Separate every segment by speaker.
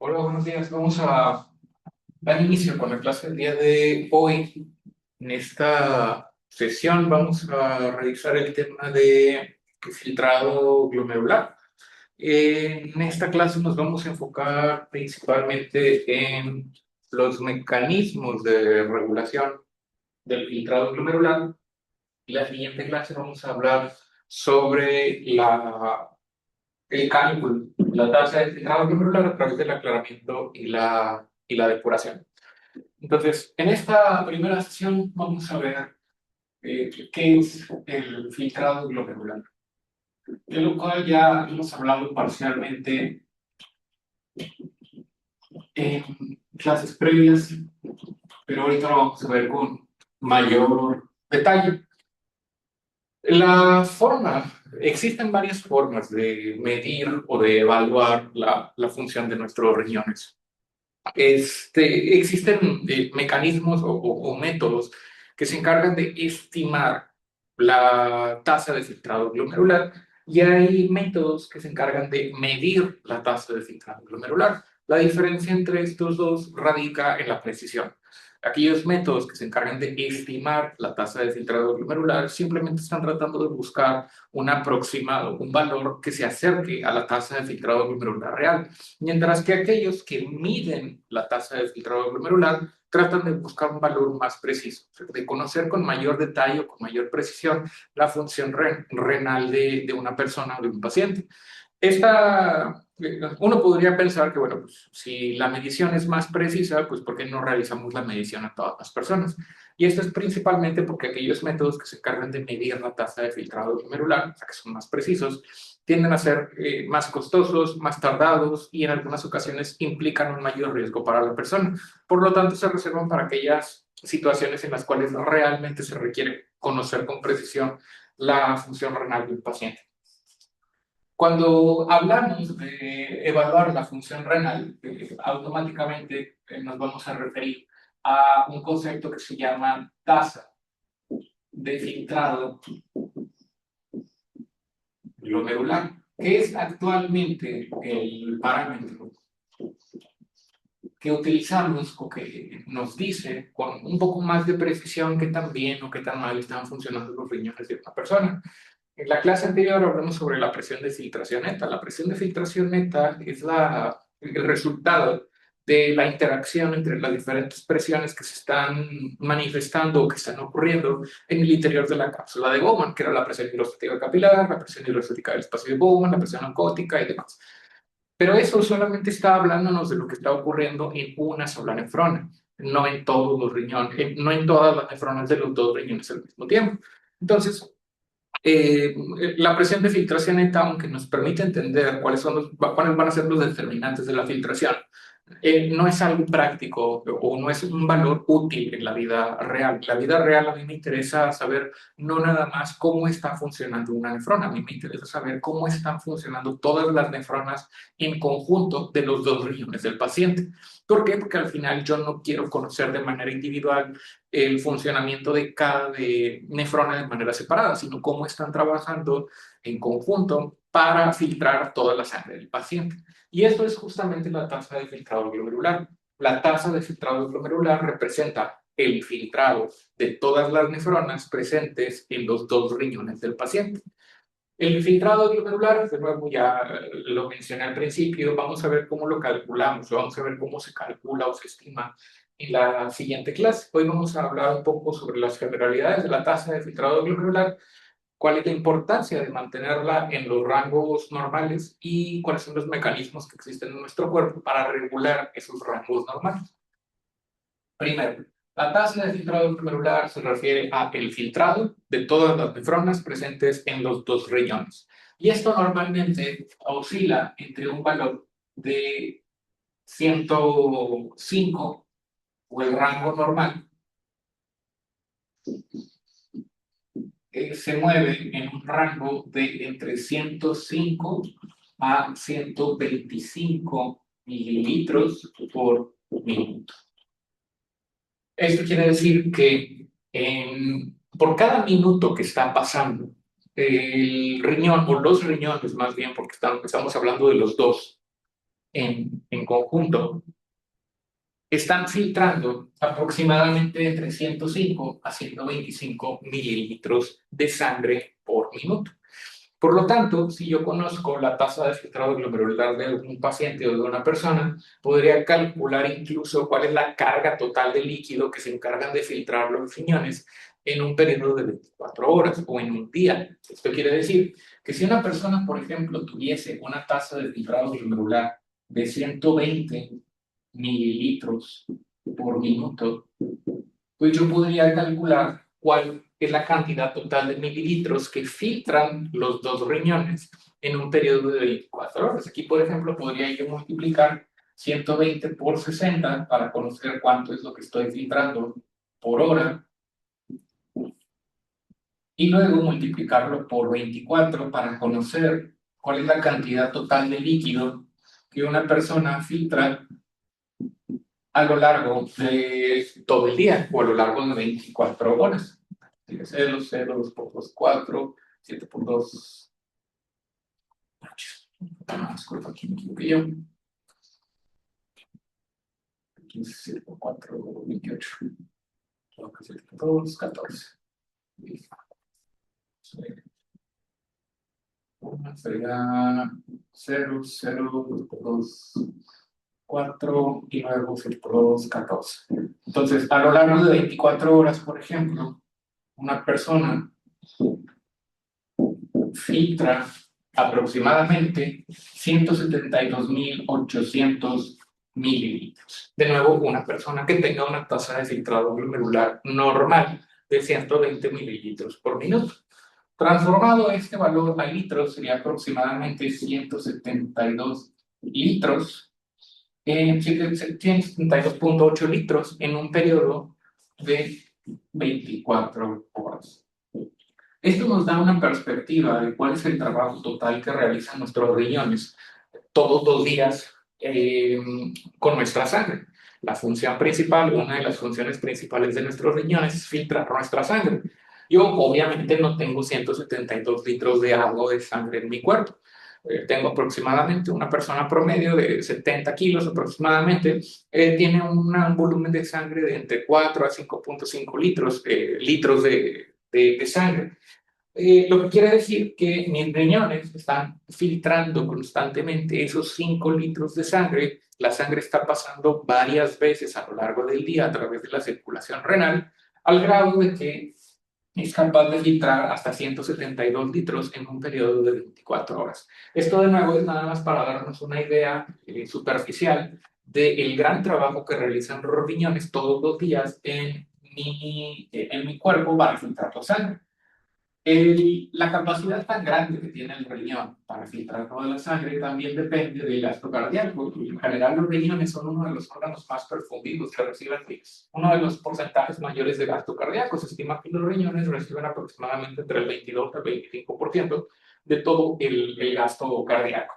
Speaker 1: Hola, buenos días. Vamos a dar inicio con la clase del día de hoy. En esta sesión vamos a revisar el tema de filtrado glomerular. En esta clase nos vamos a enfocar principalmente en los mecanismos de regulación del filtrado glomerular. En la siguiente clase vamos a hablar sobre el cálculo, la tasa de filtrado glomerular a través del aclaramiento y la depuración. Entonces, en esta primera sesión vamos a ver qué es el filtrado glomerular, de lo cual ya hemos hablado parcialmente en clases previas, pero ahorita lo vamos a ver con mayor detalle. Existen varias formas de medir o de evaluar la función de nuestros riñones. Existen mecanismos o métodos que se encargan de estimar la tasa de filtrado glomerular y hay métodos que se encargan de medir la tasa de filtrado glomerular. La diferencia entre estos dos radica en la precisión. Aquellos métodos que se encargan de estimar la tasa de filtrado glomerular simplemente están tratando de buscar un aproximado, un valor que se acerque a la tasa de filtrado glomerular real. Mientras que aquellos que miden la tasa de filtrado glomerular tratan de buscar un valor más preciso, de conocer con mayor detalle o con mayor precisión la función renal de una persona o de un paciente. Uno podría pensar que, bueno, pues, si la medición es más precisa, pues ¿por qué no realizamos la medición a todas las personas? Y esto es principalmente porque aquellos métodos que se encargan de medir la tasa de filtrado glomerular, o sea, que son más precisos, tienden a ser más costosos, más tardados y en algunas ocasiones implican un mayor riesgo para la persona. Por lo tanto, se reservan para aquellas situaciones en las cuales realmente se requiere conocer con precisión la función renal de un paciente. Cuando hablamos de evaluar la función renal, automáticamente nos vamos a referir a un concepto que se llama tasa de filtrado glomerular, que es actualmente el parámetro que utilizamos o que nos dice con un poco más de precisión qué tan bien o qué tan mal están funcionando los riñones de una persona. En la clase anterior hablamos sobre la presión de filtración neta. La presión de filtración neta es el resultado de la interacción entre las diferentes presiones que se están manifestando o que están ocurriendo en el interior de la cápsula de Bowman, que era la presión hidrostática capilar, la presión hidrostática del espacio de Bowman, la presión oncótica y demás. Pero eso solamente está hablándonos de lo que está ocurriendo en una sola nefrona, no en todos los riñones, no en todas las nefronas de los dos riñones al mismo tiempo. Entonces, eh, la presión de filtración neta, aunque nos permite entender cuáles van a ser los determinantes de la filtración, no es algo práctico o no es un valor útil en la vida real. En la vida real a mí me interesa saber no nada más cómo está funcionando una nefrona, a mí me interesa saber cómo están funcionando todas las nefronas en conjunto de los dos riñones del paciente. ¿Por qué? Porque al final yo no quiero conocer de manera individual el funcionamiento de cada nefrona de manera separada, sino cómo están trabajando en conjunto para filtrar toda la sangre del paciente. Y esto es justamente la tasa de filtrado glomerular. La tasa de filtrado glomerular representa el filtrado de todas las nefronas presentes en los dos riñones del paciente. El filtrado glomerular, de nuevo ya lo mencioné al principio, vamos a ver cómo lo calculamos, vamos a ver cómo se calcula o se estima en la siguiente clase. Hoy vamos a hablar un poco sobre las generalidades de la tasa de filtrado glomerular, cuál es la importancia de mantenerla en los rangos normales y cuáles son los mecanismos que existen en nuestro cuerpo para regular esos rangos normales. Primero, la tasa de filtrado glomerular se refiere a el filtrado de todas las nefronas presentes en los dos riñones. Y esto normalmente oscila entre un valor de 105 o el rango normal, se mueve en un rango de entre 105 a 125 mililitros por minuto. Esto quiere decir que por cada minuto que está pasando, el riñón, o los riñones más bien, porque estamos hablando de los dos, en conjunto están filtrando aproximadamente entre 105 a 125 mililitros de sangre por minuto. Por lo tanto, si yo conozco la tasa de filtrado glomerular de un paciente o de una persona, podría calcular incluso cuál es la carga total de líquido que se encargan de filtrar los riñones en un periodo de 24 horas o en un día. Esto quiere decir que si una persona, por ejemplo, tuviese una tasa de filtrado glomerular de 120 mililitros por minuto, pues yo podría calcular cuál es la cantidad total de mililitros que filtran los dos riñones en un periodo de 24 horas. Aquí, por ejemplo, podría yo multiplicar 120 por 60 para conocer cuánto es lo que estoy filtrando por hora y luego multiplicarlo por 24 para conocer cuál es la cantidad total de líquido que una persona filtra a lo largo de todo el día o a lo largo de 24 horas. 0, 0, 2 por 2, 4, 7 por 2. Disculpa, aquí me equivoqué yo. 15, 7 por 4, 28. 7 por 2, 14. Sería 0, 0, 2 por 2, 4 y luego 7 por 2, 14. Entonces, a lo largo de 24 horas, por ejemplo, una persona filtra aproximadamente 172.800 mililitros. De nuevo, una persona que tenga una tasa de filtrado glomerular normal de 120 mililitros por minuto. Transformado este valor a litros sería aproximadamente 172 litros, 172.8 litros en un periodo de 24 horas. Esto nos da una perspectiva de cuál es el trabajo total que realizan nuestros riñones todos los días con nuestra sangre. La función principal, una de las funciones principales de nuestros riñones es filtrar nuestra sangre. Yo obviamente no tengo 172 litros de agua de sangre en mi cuerpo. Tengo aproximadamente una persona promedio de 70 kilos aproximadamente, tiene un volumen de sangre de entre 4 a 5.5 litros, litros de sangre. Lo que quiere decir que mis riñones están filtrando constantemente esos 5 litros de sangre. La sangre está pasando varias veces a lo largo del día a través de la circulación renal, al grado de que es capaz de filtrar hasta 172 litros en un periodo de 24 horas. Esto de nuevo es nada más para darnos una idea superficial del gran trabajo que realizan los riñones todos los días en mi cuerpo para filtrar la sangre. La capacidad tan grande que tiene el riñón para filtrar toda la sangre también depende del gasto cardíaco. En general, los riñones son uno de los órganos más perfundidos que reciben uno de los porcentajes mayores de gasto cardíaco. Se estima que los riñones reciben aproximadamente entre el 22 al 25% de todo el gasto cardíaco.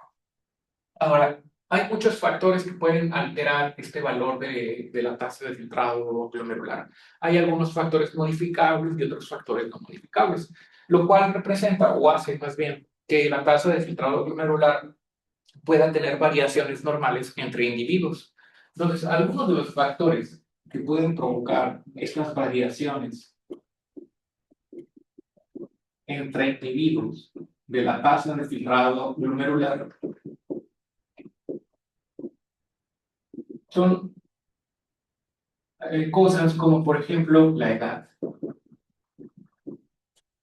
Speaker 1: Ahora, hay muchos factores que pueden alterar este valor de la tasa de filtrado glomerular. Hay algunos factores modificables y otros factores no modificables, lo cual representa o hace más bien que la tasa de filtrado glomerular pueda tener variaciones normales entre individuos. Entonces, algunos de los factores que pueden provocar estas variaciones entre individuos de la tasa de filtrado glomerular son cosas como, por ejemplo, la edad.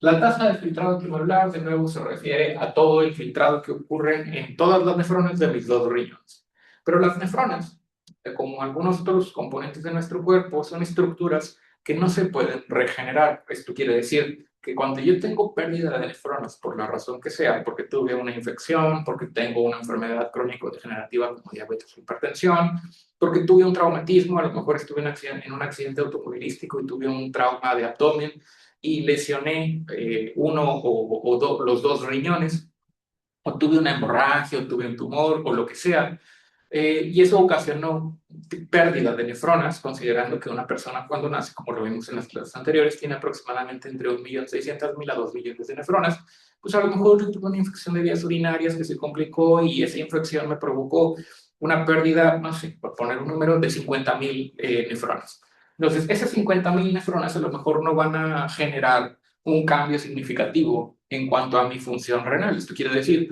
Speaker 1: La tasa de filtrado glomerular, de nuevo, se refiere a todo el filtrado que ocurre en todas las nefronas de mis dos riñones. Pero las nefronas, como algunos otros componentes de nuestro cuerpo, son estructuras que no se pueden regenerar. Esto quiere decir que cuando yo tengo pérdida de nefronas, por la razón que sea, porque tuve una infección, porque tengo una enfermedad crónico-degenerativa como diabetes o hipertensión, porque tuve un traumatismo, a lo mejor estuve en un accidente automovilístico y tuve un trauma de abdomen, y lesioné uno los dos riñones, o tuve una hemorragia, o tuve un tumor, o lo que sea, y eso ocasionó pérdida de nefronas, considerando que una persona cuando nace, como lo vimos en las clases anteriores, tiene aproximadamente entre 1.600.000 a 2 millones de nefronas. Pues a lo mejor yo tuve una infección de vías urinarias que se complicó y esa infección me provocó una pérdida, no sé, por poner un número, de 50.000 nefronas. Entonces, esas 50.000 nefronas a lo mejor no van a generar un cambio significativo en cuanto a mi función renal. Esto quiere decir,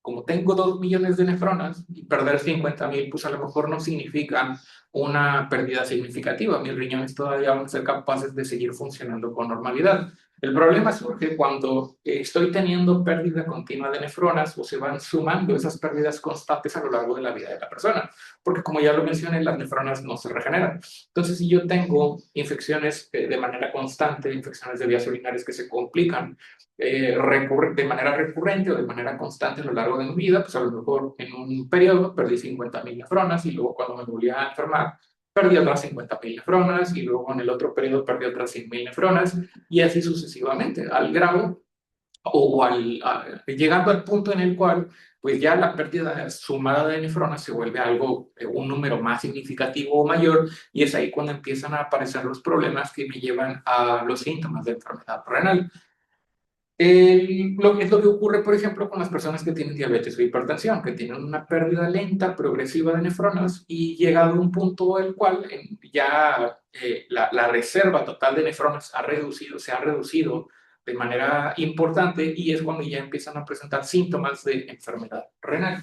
Speaker 1: como tengo 2 millones de nefronas, y perder 50.000, pues a lo mejor no significa una pérdida significativa. Mis riñones todavía van a ser capaces de seguir funcionando con normalidad. El problema surge cuando estoy teniendo pérdida continua de nefronas o se van sumando esas pérdidas constantes a lo largo de la vida de la persona, porque como ya lo mencioné, las nefronas no se regeneran. Entonces, si yo tengo infecciones de manera constante, infecciones de vías urinarias que se complican de manera recurrente o de manera constante a lo largo de mi vida, pues a lo mejor en un periodo perdí 50.000 nefronas y luego cuando me volví a enfermar perdí otras 50.000 nefronas y luego en el otro periodo perdí otras 100.000 nefronas y así sucesivamente, al grado llegando al punto en el cual pues ya la pérdida sumada de nefronas se vuelve algo, un número más significativo o mayor, y es ahí cuando empiezan a aparecer los problemas que me llevan a los síntomas de enfermedad renal. Es lo que ocurre, por ejemplo, con las personas que tienen diabetes o hipertensión, que tienen una pérdida lenta, progresiva de nefronas y llegado a un punto en el cual ya la reserva total de nefronas se ha reducido de manera importante y es cuando ya empiezan a presentar síntomas de enfermedad renal.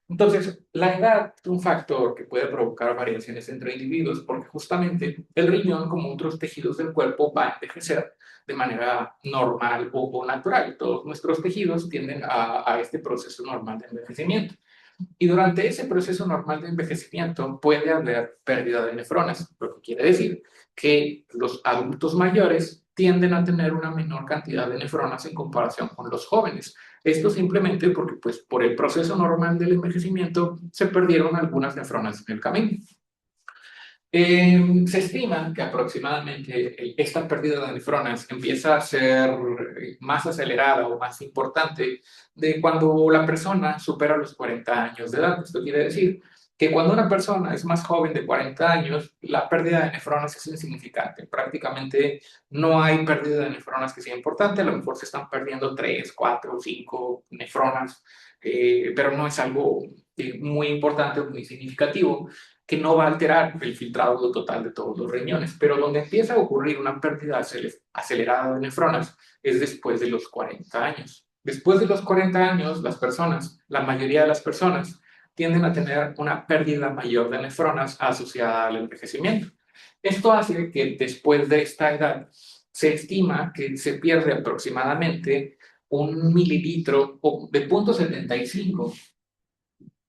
Speaker 1: Entonces, la edad es un factor que puede provocar variaciones entre individuos porque justamente el riñón, como otros tejidos del cuerpo, va a envejecer de manera normal o natural. Todos nuestros tejidos tienden a este proceso normal de envejecimiento. Y durante ese proceso normal de envejecimiento puede haber pérdida de nefronas, lo que quiere decir que los adultos mayores tienden a tener una menor cantidad de nefronas en comparación con los jóvenes. Esto simplemente porque, pues, por el proceso normal del envejecimiento se perdieron algunas nefronas en el camino. Se estima que aproximadamente esta pérdida de nefronas empieza a ser más acelerada o más importante de cuando la persona supera los 40 años de edad. Esto quiere decir que cuando una persona es más joven de 40 años, la pérdida de nefronas es insignificante. Prácticamente no hay pérdida de nefronas que sea importante. A lo mejor se están perdiendo 3, 4, 5 nefronas, pero no es algo muy importante o muy significativo que no va a alterar el filtrado total de todos los riñones, pero donde empieza a ocurrir una pérdida acelerada de nefronas es después de los 40 años. Después de los 40 años, las personas, la mayoría de las personas, tienden a tener una pérdida mayor de nefronas asociada al envejecimiento. Esto hace que después de esta edad se estima que se pierde aproximadamente 1 mililitro de 0,75,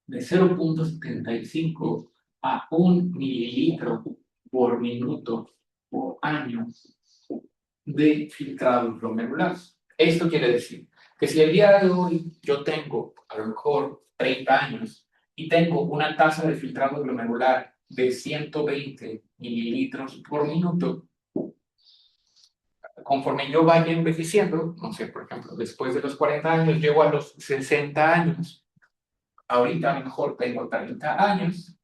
Speaker 1: de 0,75 a 1 mililitro por minuto por año de filtrado glomerular. Esto quiere decir que si el día de hoy yo tengo a lo mejor 30 años y tengo una tasa de filtrado glomerular de 120 mililitros por minuto, conforme yo vaya envejeciendo, no sé, por ejemplo, después de los 40 años, llego a los 60 años, ahorita a lo mejor tengo 30 años,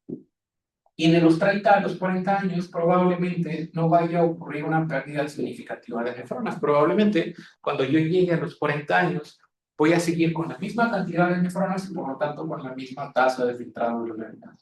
Speaker 1: y de los 30 a los 40 años probablemente no vaya a ocurrir una pérdida significativa de nefronas. Probablemente cuando yo llegue a los 40 años voy a seguir con la misma cantidad de nefronas y por lo tanto con la misma tasa de filtrado glomerular.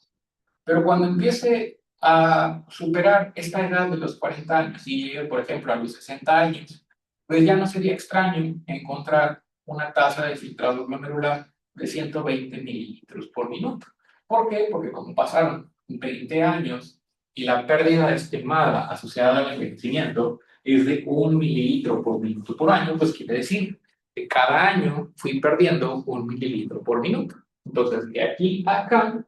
Speaker 1: Pero cuando empiece a superar esta edad de los 40 años y llegue, por ejemplo, a los 60 años, pues ya no sería extraño encontrar una tasa de filtrado glomerular de 120 mililitros por minuto. ¿Por qué? Porque como pasaron 20 años y la pérdida estimada asociada al envejecimiento es de 1 mililitro por minuto por año, pues quiere decir que cada año fui perdiendo 1 mililitro por minuto. Entonces, de aquí a acá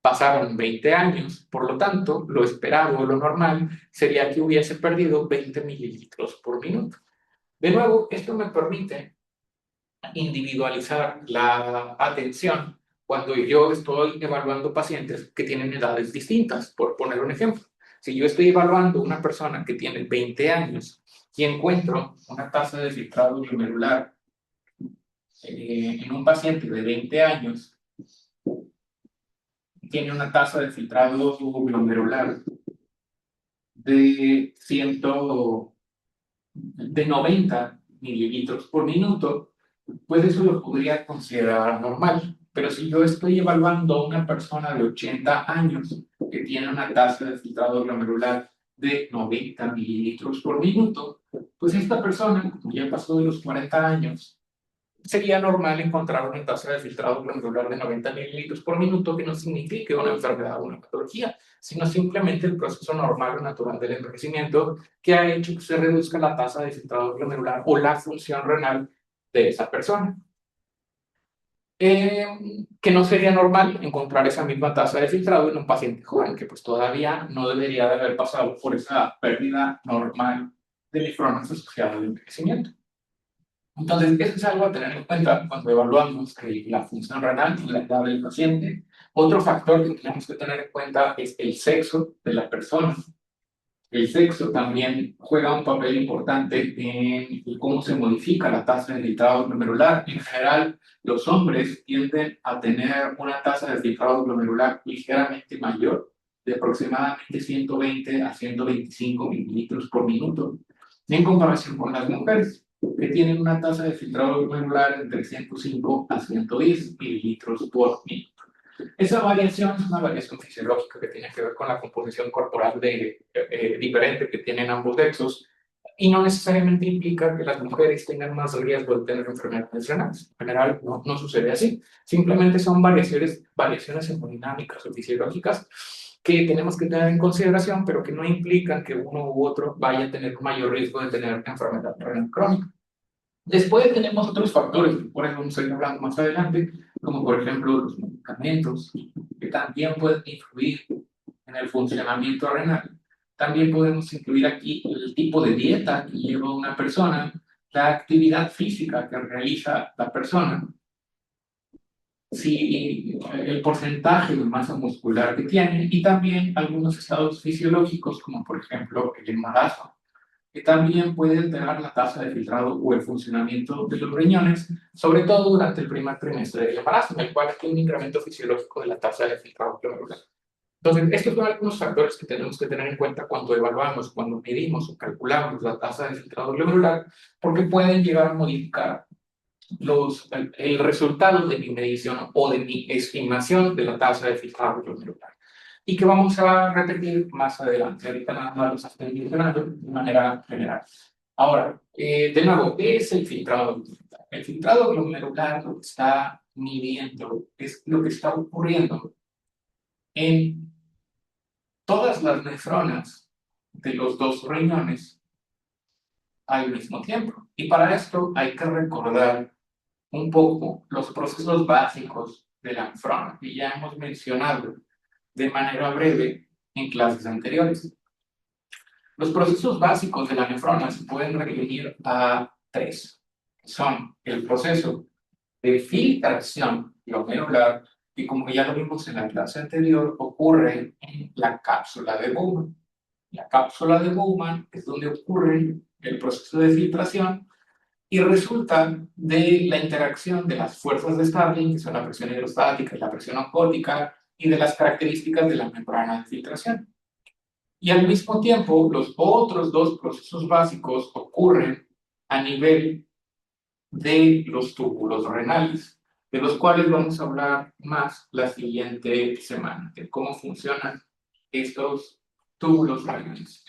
Speaker 1: pasaron 20 años, por lo tanto, lo esperado o lo normal sería que hubiese perdido 20 mililitros por minuto. De nuevo, esto me permite individualizar la atención cuando yo estoy evaluando pacientes que tienen edades distintas, por poner un ejemplo. Si yo estoy evaluando una persona que tiene 20 años y encuentro una tasa de filtrado glomerular en un paciente de 20 años, tiene una tasa de filtrado glomerular de 90 mililitros por minuto, pues eso lo podría considerar normal. Pero si yo estoy evaluando a una persona de 80 años que tiene una tasa de filtrado glomerular de 90 mililitros por minuto, pues esta persona, como ya pasó de los 40 años, sería normal encontrar una tasa de filtrado glomerular de 90 mililitros por minuto, que no signifique una enfermedad o una patología, sino simplemente el proceso normal o natural del envejecimiento que ha hecho que se reduzca la tasa de filtrado glomerular o la función renal de esa persona. Que no sería normal encontrar esa misma tasa de filtrado en un paciente joven, que pues todavía no debería de haber pasado por esa pérdida normal de nefronas asociada al envejecimiento. Entonces, eso es algo a tener en cuenta cuando evaluamos la función renal y la edad del paciente. Otro factor que tenemos que tener en cuenta es el sexo de la persona. El sexo también juega un papel importante en cómo se modifica la tasa de filtrado glomerular. En general, los hombres tienden a tener una tasa de filtrado glomerular ligeramente mayor, de aproximadamente 120 a 125 mililitros por minuto, en comparación con las mujeres, que tienen una tasa de filtrado glomerular entre 105 a 110 mililitros por minuto. Esa variación es una variación fisiológica que tiene que ver con la composición corporal diferente que tienen ambos sexos y no necesariamente implica que las mujeres tengan más riesgo de tener enfermedades renales. En general no sucede así. Simplemente son variaciones hemodinámicas o fisiológicas que tenemos que tener en consideración, pero que no implican que uno u otro vaya a tener un mayor riesgo de tener enfermedad renal crónica. Después tenemos otros factores, por eso vamos a ir hablando más adelante, como por ejemplo los medicamentos, que también pueden influir en el funcionamiento renal. También podemos incluir aquí el tipo de dieta que lleva una persona, la actividad física que realiza la persona, si el porcentaje de masa muscular que tiene y también algunos estados fisiológicos, como por ejemplo el embarazo, que también puede alterar la tasa de filtrado o el funcionamiento de los riñones, sobre todo durante el primer trimestre del embarazo, en el cual hay un incremento fisiológico de la tasa de filtrado glomerular. Entonces, estos son algunos factores que tenemos que tener en cuenta cuando evaluamos, cuando medimos o calculamos la tasa de filtrado glomerular, porque pueden llegar a modificar el resultado de mi medición o de mi estimación de la tasa de filtrado glomerular y que vamos a repetir más adelante. Ahorita nada más los estoy mencionando de manera general. Ahora, de nuevo, ¿qué es el filtrado glomerular? El filtrado glomerular lo que está midiendo es lo que está ocurriendo en todas las nefronas de los dos riñones al mismo tiempo. Y para esto hay que recordar un poco los procesos básicos de la nefrona que ya hemos mencionado de manera breve en clases anteriores. Los procesos básicos de la nefrona se pueden resumir a tres. Son el proceso de filtración glomerular, que como ya lo vimos en la clase anterior, ocurre en la cápsula de Bowman. La cápsula de Bowman es donde ocurre el proceso de filtración y resulta de la interacción de las fuerzas de Starling, que son la presión hidrostática y la presión osmótica, y de las características de la membrana de filtración. Y al mismo tiempo, los otros dos procesos básicos ocurren a nivel de los túbulos renales, de los cuales vamos a hablar más la siguiente semana, de cómo funcionan estos túbulos renales.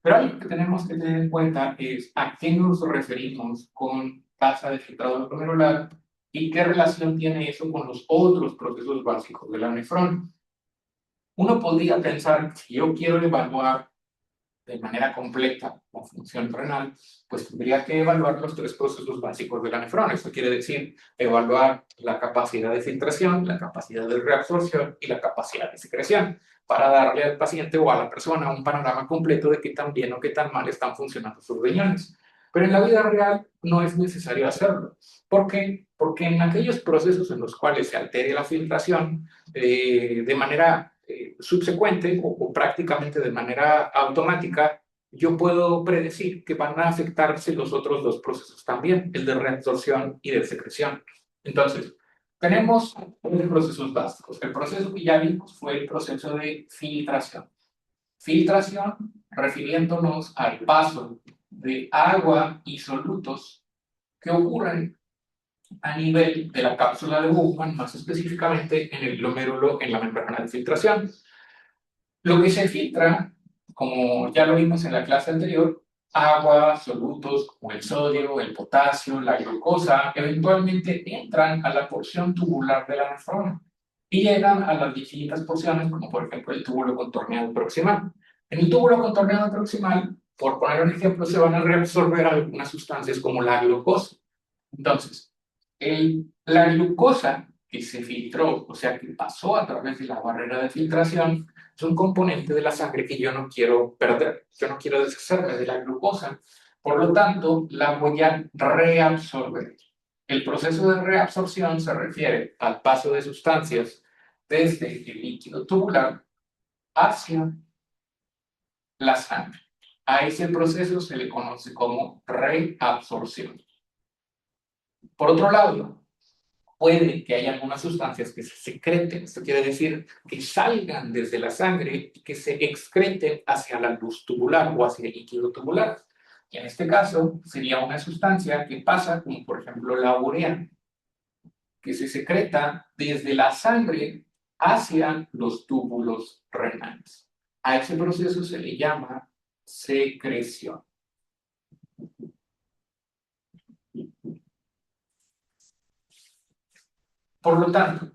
Speaker 1: Pero algo que tenemos que tener en cuenta es a qué nos referimos con tasa de filtrado glomerular y qué relación tiene eso con los otros procesos básicos de la nefrona. Uno podría pensar que si yo quiero evaluar de manera completa la función renal, pues tendría que evaluar los tres procesos básicos de la nefrona. Esto quiere decir evaluar la capacidad de filtración, la capacidad de reabsorción y la capacidad de secreción, para darle al paciente o a la persona un panorama completo de qué tan bien o qué tan mal están funcionando sus riñones. Pero en la vida real no es necesario hacerlo. ¿Por qué? Porque en aquellos procesos en los cuales se altere la filtración de manera subsecuente o prácticamente de manera automática, yo puedo predecir que van a afectarse los otros dos procesos también, el de reabsorción y de secreción. Entonces, tenemos tres procesos básicos. El proceso que ya vimos fue el proceso de filtración. Filtración refiriéndonos al paso de agua y solutos que ocurren a nivel de la cápsula de Bowman, más específicamente en el glomérulo en la membrana de filtración. Lo que se filtra, como ya lo vimos en la clase anterior, agua, solutos como el sodio, el potasio, la glucosa, eventualmente entran a la porción tubular de la nefrona y llegan a las distintas porciones, como por ejemplo el túbulo contorneado proximal. En el túbulo contorneado proximal, por poner un ejemplo, se van a reabsorber algunas sustancias como la glucosa. Entonces, la glucosa que se filtró, o sea, que pasó a través de la barrera de filtración, es un componente de la sangre que yo no quiero perder, yo no quiero deshacerme de la glucosa, por lo tanto, la voy a reabsorber. El proceso de reabsorción se refiere al paso de sustancias desde el líquido tubular hacia la sangre. A ese proceso se le conoce como reabsorción. Por otro lado, puede que haya algunas sustancias que se secreten, esto quiere decir que salgan desde la sangre y que se excreten hacia la luz tubular o hacia el líquido tubular. Y en este caso sería una sustancia que pasa, como por ejemplo la urea, que se secreta desde la sangre hacia los túbulos renales. A ese proceso se le llama secreción. Por lo tanto,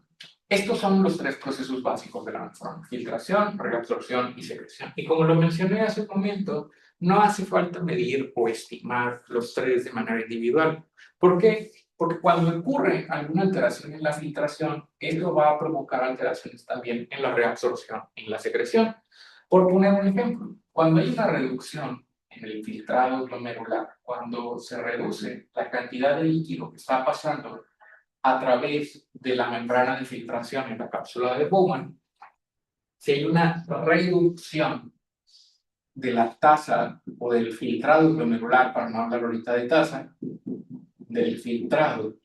Speaker 1: estos son los tres procesos básicos de la nefrona: filtración, reabsorción y secreción. Y como lo mencioné hace un momento, no hace falta medir o estimar los tres de manera individual. ¿Por qué? Porque cuando ocurre alguna alteración en la filtración, esto va a provocar alteraciones también en la reabsorción y en la secreción. Por poner un ejemplo, cuando hay una reducción en el filtrado glomerular, cuando se reduce la cantidad de líquido que está pasando a través de la membrana de filtración en la cápsula de Bowman, si hay una reducción de la tasa o del filtrado glomerular, para no hablar ahorita de tasa, del filtrado,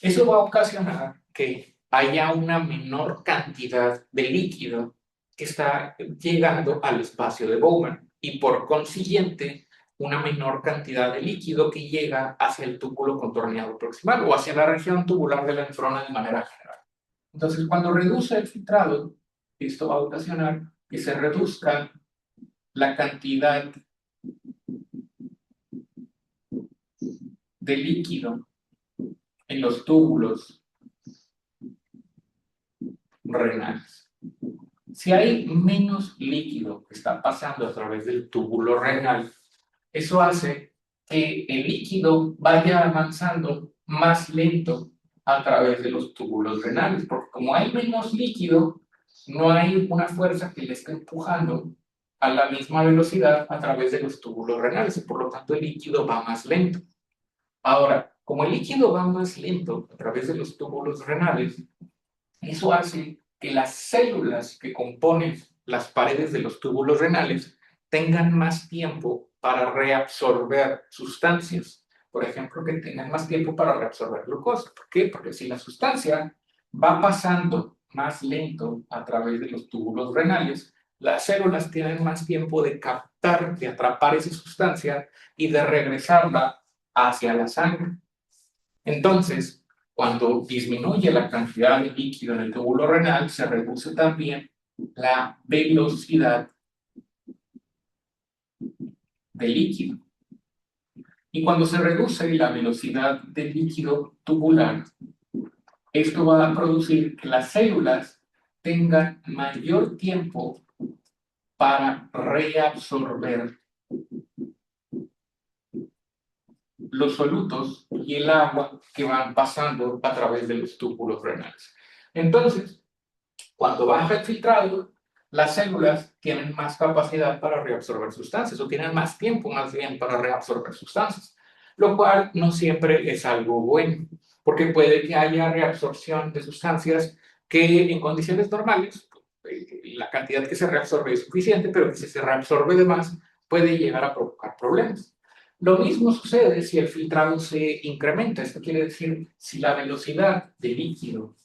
Speaker 1: eso va a ocasionar que haya una menor cantidad de líquido que está llegando al espacio de Bowman y por consiguiente una menor cantidad de líquido que llega hacia el túbulo contorneado proximal o hacia la región tubular de la nefrona de manera general. Entonces, cuando reduce el filtrado, esto va a ocasionar que se reduzca la cantidad de líquido en los túbulos renales. Si hay menos líquido que está pasando a través del túbulo renal, eso hace que el líquido vaya avanzando más lento a través de los túbulos renales, porque como hay menos líquido, no hay una fuerza que le esté empujando a la misma velocidad a través de los túbulos renales, y por lo tanto el líquido va más lento. Ahora, como el líquido va más lento a través de los túbulos renales, eso hace que las células que componen las paredes de los túbulos renales tengan más tiempo para reabsorber sustancias. Por ejemplo, que tengan más tiempo para reabsorber glucosa. ¿Por qué? Porque si la sustancia va pasando más lento a través de los túbulos renales, las células tienen más tiempo de captar, de atrapar esa sustancia y de regresarla hacia la sangre. Entonces, cuando disminuye la cantidad de líquido en el túbulo renal, se reduce también la velocidad del líquido. Y cuando se reduce la velocidad del líquido tubular, esto va a producir que las células tengan mayor tiempo para reabsorber los solutos y el agua que van pasando a través de los túbulos renales. Entonces, cuando baja el filtrado, las células tienen más capacidad para reabsorber sustancias o tienen más tiempo más bien para reabsorber sustancias, lo cual no siempre es algo bueno, porque puede que haya reabsorción de sustancias que en condiciones normales la cantidad que se reabsorbe es suficiente, pero que si se reabsorbe de más puede llegar a provocar problemas. Lo mismo sucede si el filtrado se incrementa. Esto quiere decir, si la velocidad de líquido,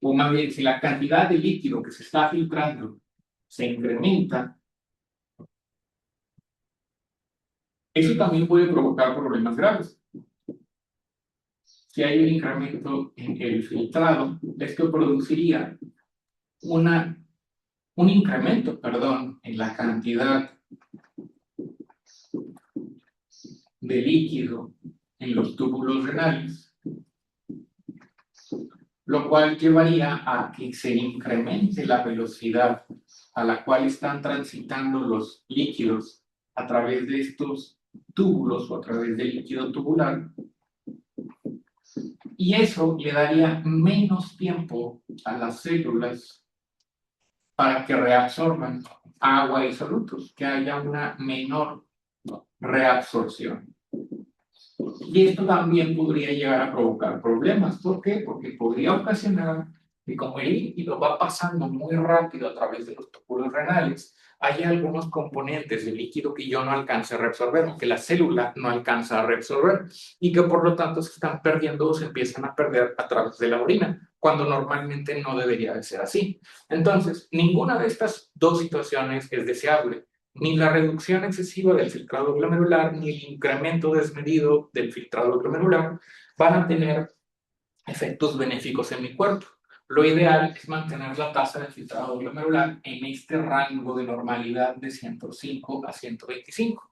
Speaker 1: o más bien si la cantidad de líquido que se está filtrando se incrementa, eso también puede provocar problemas graves. si hay un incremento en el filtrado, esto produciría un incremento, perdón, en la cantidad de líquido en los túbulos renales, lo cual llevaría a que se incremente la velocidad a la cual están transitando los líquidos a través de estos túbulos o a través del líquido tubular, y eso le daría menos tiempo a las células para que reabsorban agua y solutos, que haya una menor reabsorción. Y esto también podría llegar a provocar problemas. ¿Por qué? Porque podría ocasionar que como el líquido va pasando muy rápido a través de los túbulos renales, hay algunos componentes del líquido que yo no alcance a reabsorber o que la célula no alcanza a reabsorber y que por lo tanto se están perdiendo o se empiezan a perder a través de la orina, cuando normalmente no debería de ser así. Entonces, ninguna de estas dos situaciones es deseable. Ni la reducción excesiva del filtrado glomerular ni el incremento desmedido del filtrado glomerular van a tener efectos benéficos en mi cuerpo. Lo ideal es mantener la tasa de filtrado glomerular en este rango de normalidad de 105 a 125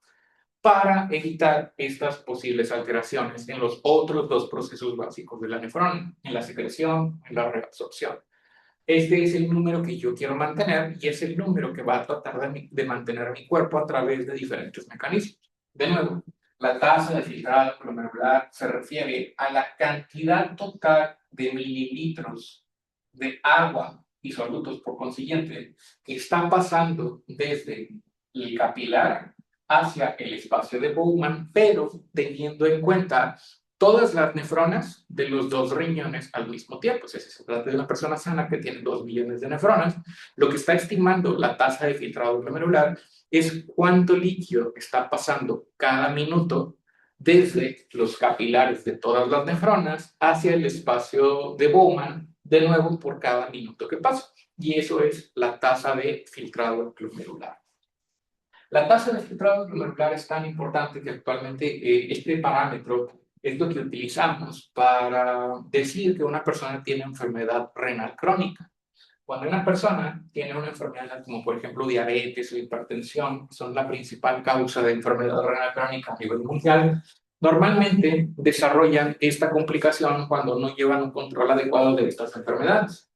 Speaker 1: para evitar estas posibles alteraciones en los otros dos procesos básicos de la nefrona, en la secreción, en la reabsorción. Este es el número que yo quiero mantener y es el número que va a tratar de mantener mi cuerpo a través de diferentes mecanismos. De nuevo, la tasa de filtrado glomerular se refiere a la cantidad total de mililitros de agua y solutos, por consiguiente, que están pasando desde el capilar hacia el espacio de Bowman, pero teniendo en cuenta todas las nefronas de los dos riñones al mismo tiempo. Si se trata de una persona sana que tiene 2 millones de nefronas, lo que está estimando la tasa de filtrado glomerular es cuánto líquido está pasando cada minuto desde los capilares de todas las nefronas hacia el espacio de Bowman, de nuevo por cada minuto que pasa. Y eso es la tasa de filtrado glomerular. La tasa de filtrado glomerular es tan importante que actualmente este parámetro es lo que utilizamos para decir que una persona tiene enfermedad renal crónica. Cuando una persona tiene una enfermedad como por ejemplo diabetes o hipertensión, que son la principal causa de enfermedad renal crónica a nivel mundial, normalmente desarrollan esta complicación cuando no llevan un control adecuado de estas enfermedades.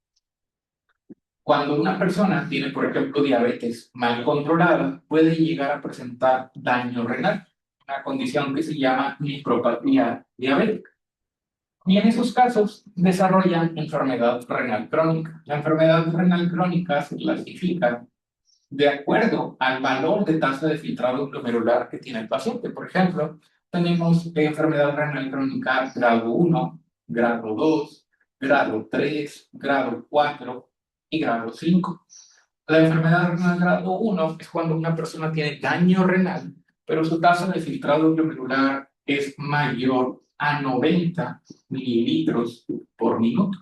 Speaker 1: Cuando una persona tiene, por ejemplo, diabetes mal controlada, puede llegar a presentar daño renal, una condición que se llama nefropatía diabética. Y en esos casos desarrollan enfermedad renal crónica. La enfermedad renal crónica se clasifica de acuerdo al valor de tasa de filtrado glomerular que tiene el paciente. Por ejemplo, tenemos enfermedad renal crónica grado 1, grado 2, grado 3, grado 4 y grado 5. La enfermedad renal grado 1 es cuando una persona tiene daño renal, pero su tasa de filtrado glomerular es mayor a 90 mililitros por minuto.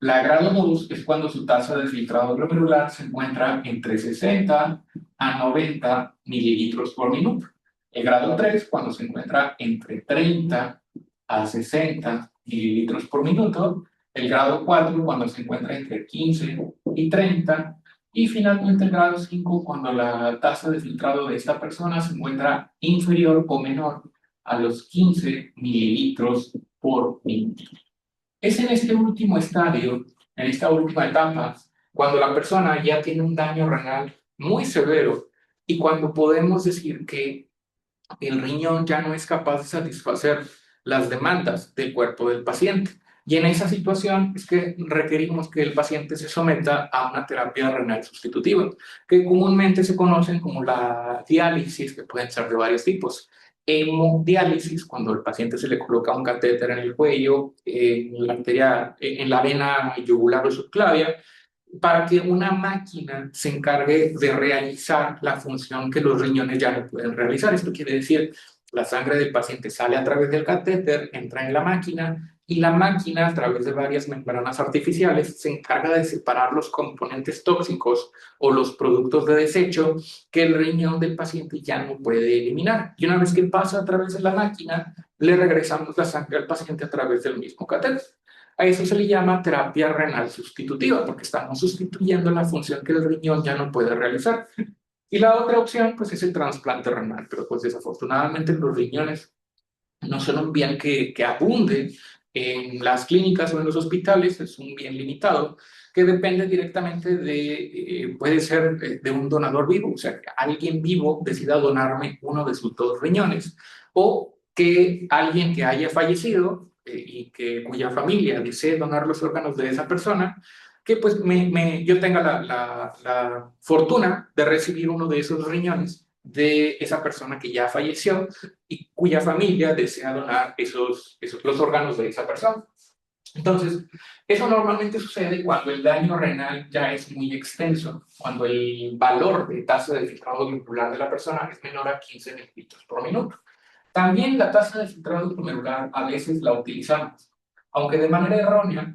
Speaker 1: La grado 2 es cuando su tasa de filtrado glomerular se encuentra entre 60 a 90 mililitros por minuto. El grado 3 cuando se encuentra entre 30 a 60 mililitros por minuto. El grado 4 cuando se encuentra entre 15 y 30. Y finalmente el grado 5 cuando la tasa de filtrado de esta persona se encuentra inferior o menor a los 15 mililitros por minuto. Es en este último estadio, en esta última etapa, cuando la persona ya tiene un daño renal muy severo y cuando podemos decir que el riñón ya no es capaz de satisfacer las demandas del cuerpo del paciente. Y en esa situación es que requerimos que el paciente se someta a una terapia renal sustitutiva, que comúnmente se conocen como la diálisis, que pueden ser de varios tipos. Hemodiálisis, cuando al paciente se le coloca un catéter en el cuello, en la arteria, en la vena yugular o subclavia, para que una máquina se encargue de realizar la función que los riñones ya no pueden realizar. Esto quiere decir, la sangre del paciente sale a través del catéter, entra en la máquina y la máquina, a través de varias membranas artificiales, se encarga de separar los componentes tóxicos o los productos de desecho que el riñón del paciente ya no puede eliminar. Y una vez que pasa a través de la máquina, le regresamos la sangre al paciente a través del mismo catéter. A eso se le llama terapia renal sustitutiva, porque estamos sustituyendo la función que el riñón ya no puede realizar. Y la otra opción, pues, es el trasplante renal, pero pues desafortunadamente los riñones no son un bien que abunde en las clínicas o en los hospitales, es un bien limitado que depende directamente de, puede ser de un donador vivo, o sea, que alguien vivo decida donarme uno de sus dos riñones, o que alguien que haya fallecido y que, cuya familia desee donar los órganos de esa persona, que pues yo tenga la fortuna de recibir uno de esos riñones de esa persona que ya falleció y cuya familia desea donar los órganos de esa persona. Entonces, eso normalmente sucede cuando el daño renal ya es muy extenso, cuando el valor de tasa de filtrado glomerular de la persona es menor a 15 mililitros por minuto. También la tasa de filtrado glomerular a veces la utilizamos, aunque de manera errónea,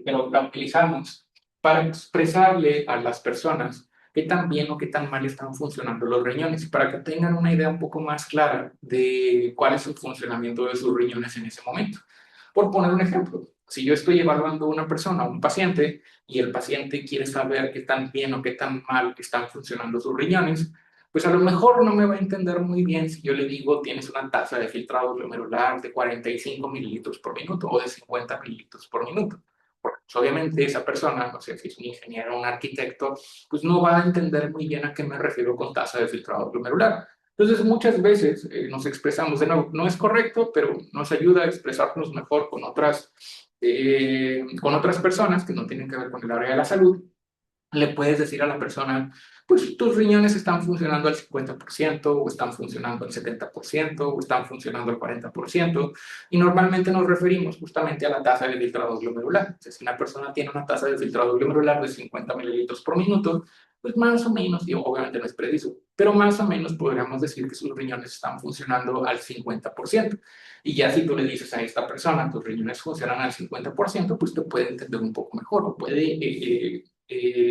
Speaker 1: pero la utilizamos para expresarle a las personas qué tan bien o qué tan mal están funcionando los riñones, para que tengan una idea un poco más clara de cuál es el funcionamiento de sus riñones en ese momento. Por poner un ejemplo, si yo estoy evaluando a una persona, a un paciente, y el paciente quiere saber qué tan bien o qué tan mal están funcionando sus riñones, pues a lo mejor no me va a entender muy bien si yo le digo tienes una tasa de filtrado glomerular de 45 mililitros por minuto o de 50 mililitros por minuto. Porque pues, obviamente esa persona, no sé si es un ingeniero o un arquitecto, pues no va a entender muy bien a qué me refiero con tasa de filtrado glomerular. Entonces muchas veces nos expresamos de nuevo, no es correcto, pero nos ayuda a expresarnos mejor con otras personas que no tienen que ver con el área de la salud. Le puedes decir a la persona, pues tus riñones están funcionando al 50%, o están funcionando al 70%, o están funcionando al 40%, y normalmente nos referimos justamente a la tasa de filtrado glomerular. O sea, si una persona tiene una tasa de filtrado glomerular de 50 mililitros por minuto, pues más o menos, digo, obviamente no es preciso, pero más o menos podríamos decir que sus riñones están funcionando al 50%. Y ya si tú le dices a esta persona, tus riñones funcionan al 50%, pues te puede entender un poco mejor, o puede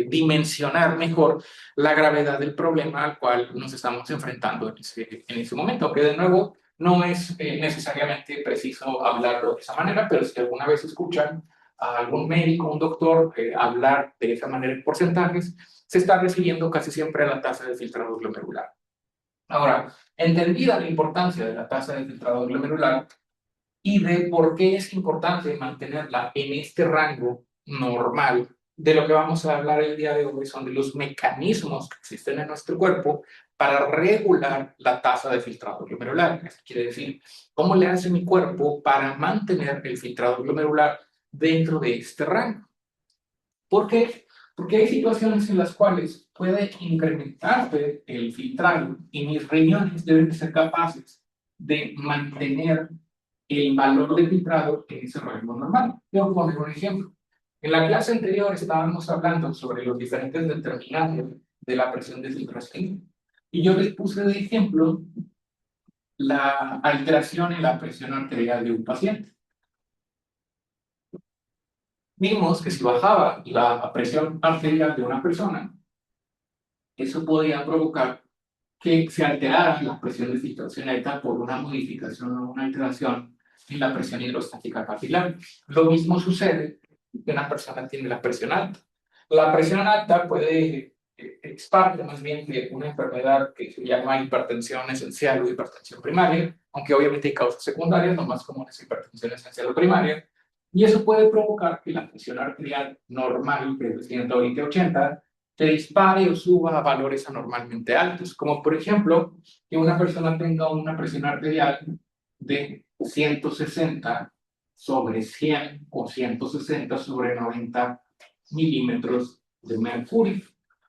Speaker 1: dimensionar mejor la gravedad del problema al cual nos estamos enfrentando en ese momento, que de nuevo no es necesariamente preciso hablarlo de esa manera, pero si alguna vez escuchan a algún médico, un doctor, hablar de esa manera en porcentajes, se está refiriendo casi siempre a la tasa de filtrado glomerular. Ahora, entendida la importancia de la tasa de filtrado glomerular y de por qué es importante mantenerla en este rango normal, de lo que vamos a hablar el día de hoy son de los mecanismos que existen en nuestro cuerpo para regular la tasa de filtrado glomerular. Esto quiere decir, ¿cómo le hace mi cuerpo para mantener el filtrado glomerular dentro de este rango? ¿Por qué? Porque hay situaciones en las cuales puede incrementarse el filtrado y mis riñones deben ser capaces de mantener el valor de filtrado en ese rango normal. Voy a poner un ejemplo. En la clase anterior estábamos hablando sobre los diferentes determinantes de la presión de filtración y yo les puse de ejemplo la alteración en la presión arterial de un paciente. Vimos que si bajaba la presión arterial de una persona, eso podía provocar que se alterara la presión de filtración alta por una modificación o una alteración en la presión hidrostática capilar. Lo mismo sucede que una persona tiene la presión alta. La presión alta es parte más bien de una enfermedad que se llama hipertensión esencial o hipertensión primaria, aunque obviamente hay causas secundarias, lo más común es hipertensión esencial o primaria, y eso puede provocar que la presión arterial normal, que es de 120-80, se dispare o suba a valores anormalmente altos, como por ejemplo que una persona tenga una presión arterial de 160 sobre 100 o 160 sobre 90 milímetros de mercurio.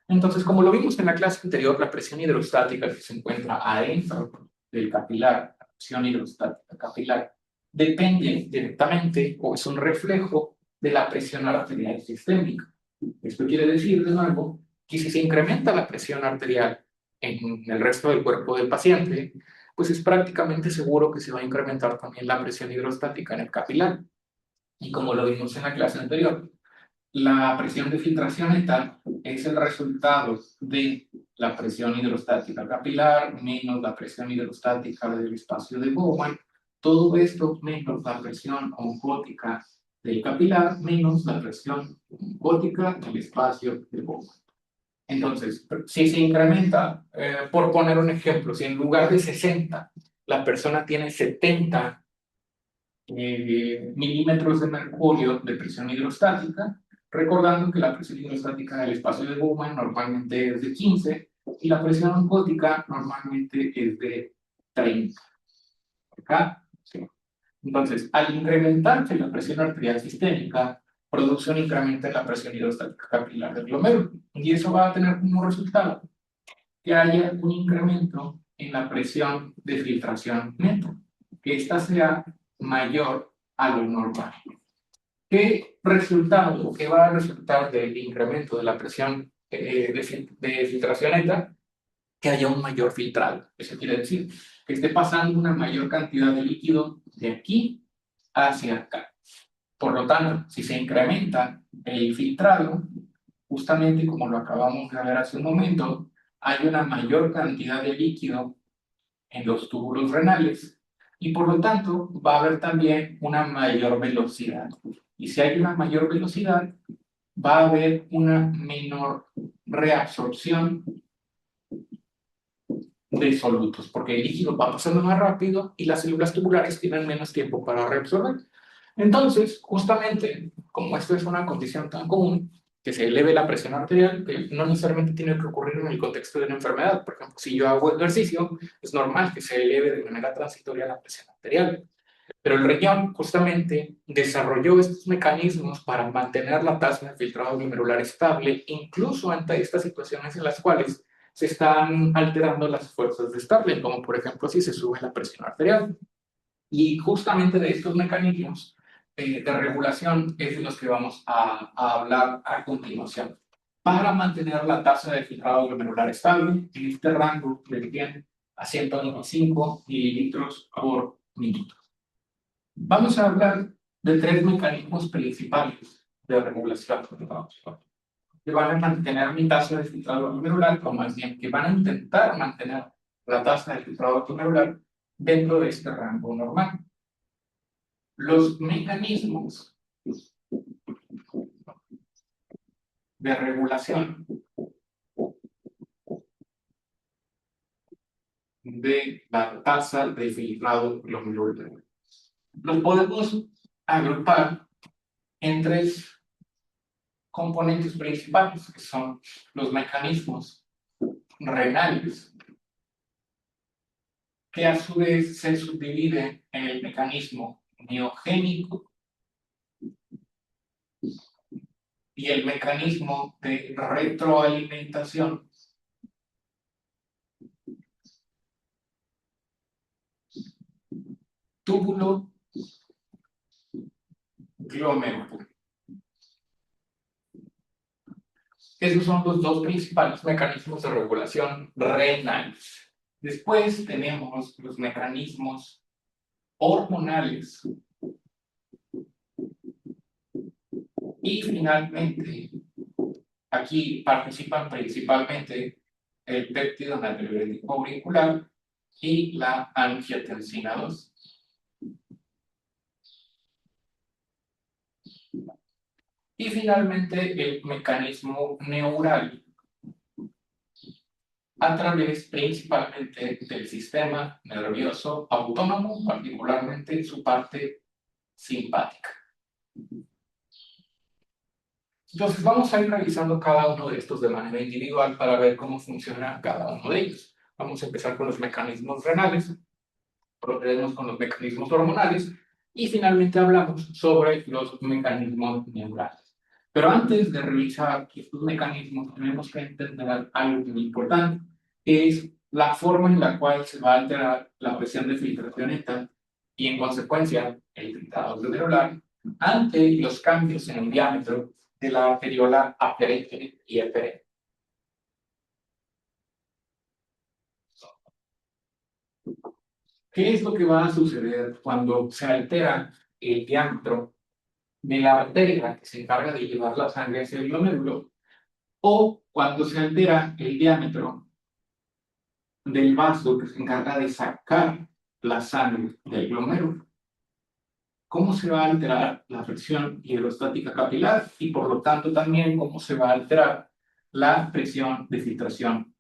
Speaker 1: Entonces, como lo vimos en la clase anterior, la presión hidrostática que se encuentra adentro del capilar, la presión hidrostática capilar, depende directamente o es un reflejo de la presión arterial sistémica. Esto quiere decir, de nuevo, que si se incrementa la presión arterial en el resto del cuerpo del paciente, pues es prácticamente seguro que se va a incrementar también la presión hidrostática en el capilar. Y como lo vimos en la clase anterior, la presión de filtración neta es el resultado de la presión hidrostática capilar menos la presión hidrostática del espacio de Bowman. Todo esto menos la presión osmótica del capilar menos la presión osmótica del espacio de Bowman. Entonces, si se incrementa, por poner un ejemplo, si en lugar de 60 la persona tiene 70 milímetros de mercurio de presión hidrostática, recordando que la presión hidrostática del espacio de Bowman normalmente es de 15 y la presión osmótica normalmente es de 30. ¿Acá? Sí. Entonces, al incrementarse la presión arterial sistémica, produce un incremento en la presión hidrostática capilar del glomérulo. Y eso va a tener como resultado que haya un incremento en la presión de filtración neta, que ésta sea mayor a lo normal. ¿Qué resultado, qué va a resultar del incremento de la presión de filtración neta? Que haya un mayor filtrado. Eso quiere decir que esté pasando una mayor cantidad de líquido de aquí hacia acá. Por lo tanto, si se incrementa el filtrado, justamente como lo acabamos de ver hace un momento, hay una mayor cantidad de líquido en los túbulos renales y por lo tanto va a haber también una mayor velocidad. Y si hay una mayor velocidad, va a haber una menor reabsorción de solutos, porque el líquido va pasando más rápido y las células tubulares tienen menos tiempo para reabsorber. Entonces, justamente, como esto es una condición tan común, que se eleve la presión arterial, que no necesariamente tiene que ocurrir en el contexto de una enfermedad. Por ejemplo, si yo hago ejercicio, es normal que se eleve de manera transitoria la presión arterial. Pero el riñón justamente desarrolló estos mecanismos para mantener la tasa de filtrado glomerular estable, incluso ante estas situaciones en las cuales se están alterando las fuerzas de Starling, como por ejemplo si se sube la presión arterial. Y justamente de estos mecanismos de regulación es de los que vamos a hablar a continuación. Para mantener la tasa de filtrado glomerular estable en este rango de 100 a 125 mililitros por minuto. Vamos a hablar de tres mecanismos principales de regulación que van a mantener mi tasa de filtrado glomerular, o más bien que van a intentar mantener la tasa de filtrado glomerular dentro de este rango normal. Los mecanismos de regulación de la tasa de filtrado glomerular los podemos agrupar en tres componentes principales, que son los mecanismos renales, que a su vez se subdividen en el mecanismo neogénico y el mecanismo de retroalimentación. Túbulo glomérulo. Esos son los dos principales mecanismos de regulación renales. Después tenemos los mecanismos hormonales. Y finalmente, aquí participan principalmente el péptido natriurético auricular y la angiotensina 2. Y finalmente el mecanismo neural a través principalmente del sistema nervioso autónomo, particularmente su parte simpática. Entonces vamos a ir revisando cada uno de estos de manera individual para ver cómo funciona cada uno de ellos. Vamos a empezar con los mecanismos renales, procedemos con los mecanismos hormonales y finalmente hablamos sobre los mecanismos neurales. Pero antes de revisar estos mecanismos tenemos que entender algo muy importante, que es la forma en la cual se va a alterar la presión de filtración neta y en consecuencia el filtrado glomerular ante los cambios en el diámetro de la arteriola aferente y eferente. ¿Qué es lo que va a suceder cuando se altera el diámetro de la arteria que se encarga de llevar la sangre hacia el glomérulo, o cuando se altera el diámetro del vaso que se encarga de sacar la sangre del glomérulo. ¿Cómo se va a alterar la presión hidrostática capilar? Y por lo tanto también cómo se va a alterar la presión de filtración.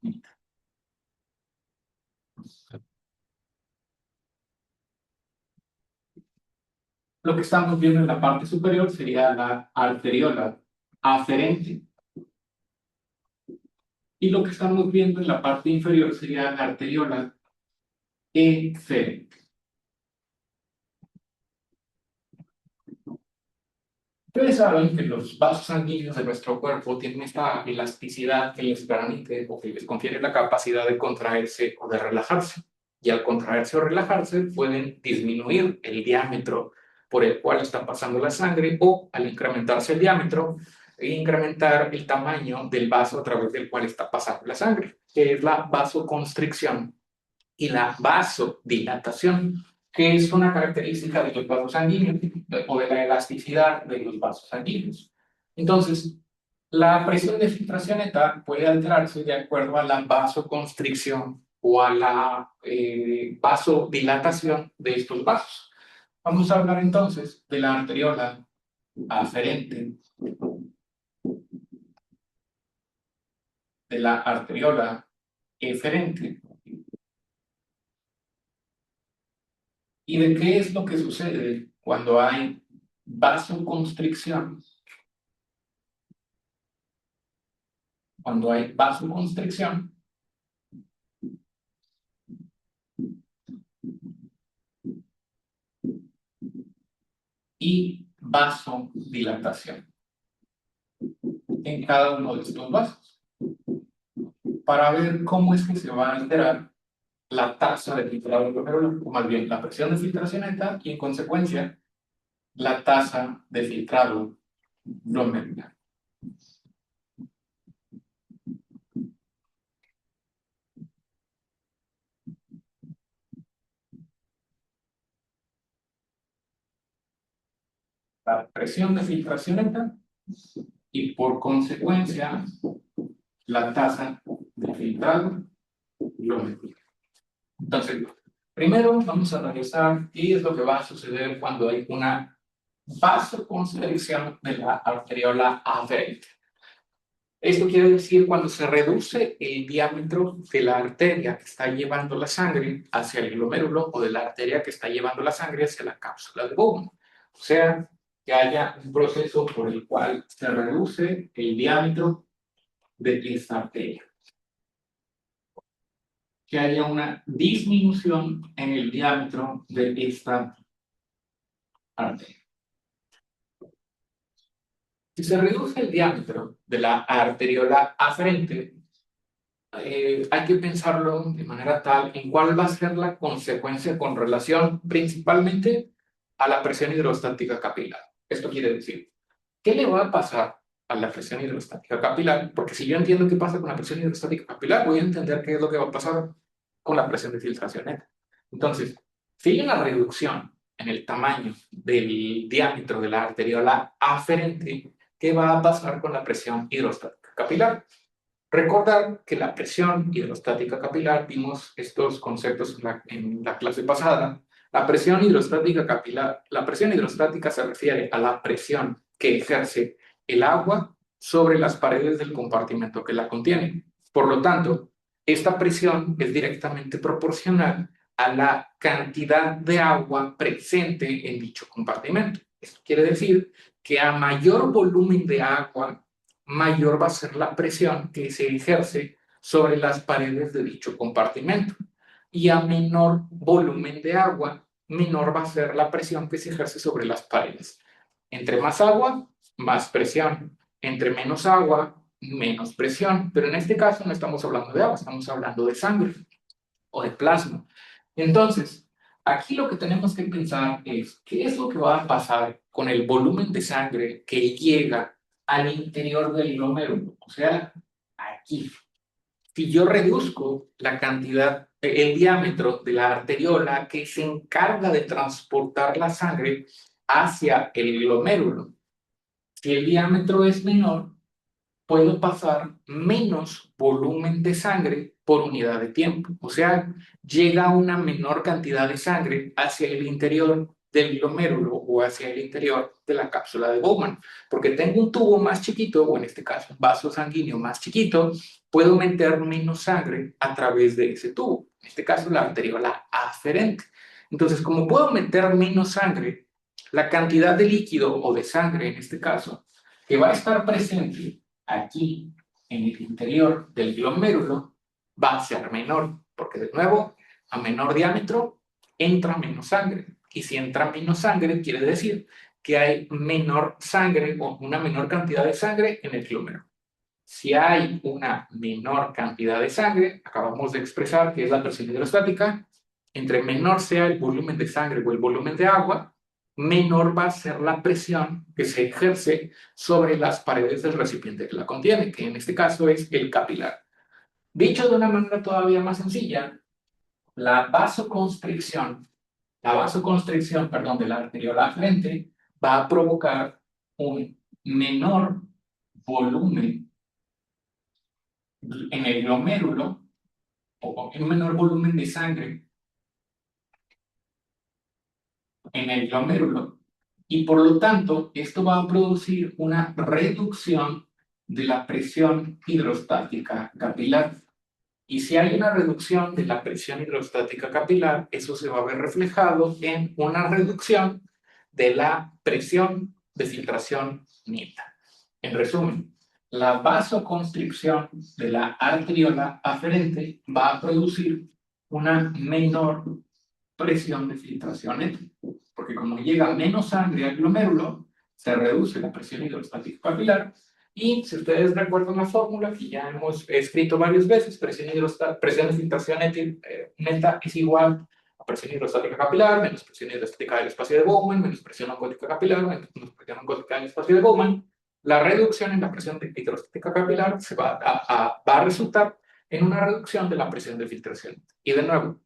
Speaker 1: Lo que estamos viendo en la parte superior sería la arteriola aferente. Y lo que estamos viendo en la parte inferior sería la arteriola eferente. Ustedes saben que los vasos sanguíneos de nuestro cuerpo tienen esta elasticidad que les permite o que les confiere la capacidad de contraerse o de relajarse. Y al contraerse o relajarse pueden disminuir el diámetro por el cual está pasando la sangre, o al incrementarse el diámetro, incrementar el tamaño del vaso a través del cual está pasando la sangre, que es la vasoconstricción y la vasodilatación, que es una característica de los vasos sanguíneos o de la elasticidad de los vasos sanguíneos. Entonces, la presión de filtración neta puede alterarse de acuerdo a la vasoconstricción o a la vasodilatación de estos vasos. Vamos a hablar entonces de la arteriola aferente, de la arteriola eferente. ¿Y de qué es lo que sucede cuando hay vasoconstricción? Cuando hay vasoconstricción y vasodilatación en cada uno de estos vasos, para ver cómo es que se va a alterar la tasa de filtrado glomerular, o más bien la presión de filtración neta y en consecuencia la tasa de filtrado glomerular. La presión de filtración neta y por consecuencia la tasa de filtrado glomerular. Entonces, primero vamos a analizar qué es lo que va a suceder cuando hay una vasoconstricción de la arteriola aferente. Esto quiere decir cuando se reduce el diámetro de la arteria que está llevando la sangre hacia el glomérulo, o de la arteria que está llevando la sangre hacia la cápsula de Bowman. O sea, que haya un proceso por el cual se reduce el diámetro de esta arteria. Que haya una disminución en el diámetro de esta arteria. Si se reduce el diámetro de la arteriola aferente, hay que pensarlo de manera tal en cuál va a ser la consecuencia con relación principalmente a la presión hidrostática capilar. Esto quiere decir, ¿qué le va a pasar a la presión hidrostática capilar? Porque si yo entiendo qué pasa con la presión hidrostática capilar, voy a entender qué es lo que va a pasar con la presión de filtración neta. Entonces, si hay una reducción en el tamaño del diámetro de la arteriola aferente, ¿qué va a pasar con la presión hidrostática capilar? Recordar que la presión hidrostática capilar, vimos estos conceptos en la clase pasada. La presión hidrostática capilar, la presión hidrostática se refiere a la presión que ejerce el agua sobre las paredes del compartimento que la contiene. Por lo tanto, esta presión es directamente proporcional a la cantidad de agua presente en dicho compartimento. Esto quiere decir que a mayor volumen de agua, mayor va a ser la presión que se ejerce sobre las paredes de dicho compartimento. Y a menor volumen de agua, menor va a ser la presión que se ejerce sobre las paredes. Entre más agua, más presión. Entre menos agua, menos presión. Pero en este caso no estamos hablando de agua, estamos hablando de sangre o de plasma. Entonces, aquí lo que tenemos que pensar es qué es lo que va a pasar con el volumen de sangre que llega al interior del glomérulo, o sea, aquí. Si yo reduzco la cantidad, el diámetro de la arteriola que se encarga de transportar la sangre, hacia el glomérulo. Si el diámetro es menor, puedo pasar menos volumen de sangre por unidad de tiempo. O sea, llega una menor cantidad de sangre hacia el interior del glomérulo o hacia el interior de la cápsula de Bowman. Porque tengo un tubo más chiquito, o en este caso un vaso sanguíneo más chiquito, puedo meter menos sangre a través de ese tubo. En este caso, la arteriola aferente. Entonces, como puedo meter menos sangre, la cantidad de líquido o de sangre, en este caso, que va a estar presente aquí en el interior del glomérulo va a ser menor, porque de nuevo, a menor diámetro entra menos sangre. Y si entra menos sangre, quiere decir que hay menor sangre o una menor cantidad de sangre en el glomérulo. Si hay una menor cantidad de sangre, acabamos de expresar que es la presión hidrostática, entre menor sea el volumen de sangre o el volumen de agua, menor va a ser la presión que se ejerce sobre las paredes del recipiente que la contiene, que en este caso es el capilar. Dicho de una manera todavía más sencilla, la vasoconstricción, perdón, de la arteriola aferente va a provocar un menor volumen en el glomérulo o un menor volumen de sangre en el glomérulo y por lo tanto esto va a producir una reducción de la presión hidrostática capilar. Y si hay una reducción de la presión hidrostática capilar, eso se va a ver reflejado en una reducción de la presión de filtración neta. En resumen, la vasoconstricción de la arteriola aferente va a producir una menor presión de filtración neta, porque como llega menos sangre al glomérulo, se reduce la presión hidrostática capilar. Y si ustedes recuerdan la fórmula que ya hemos escrito varias veces, presión de filtración neta es igual a presión hidrostática capilar menos presión hidrostática del espacio de Bowman menos presión oncótica capilar menos presión oncótica del espacio de Bowman. La reducción en la presión hidrostática capilar va a resultar en una reducción de la presión de filtración. Y de nuevo,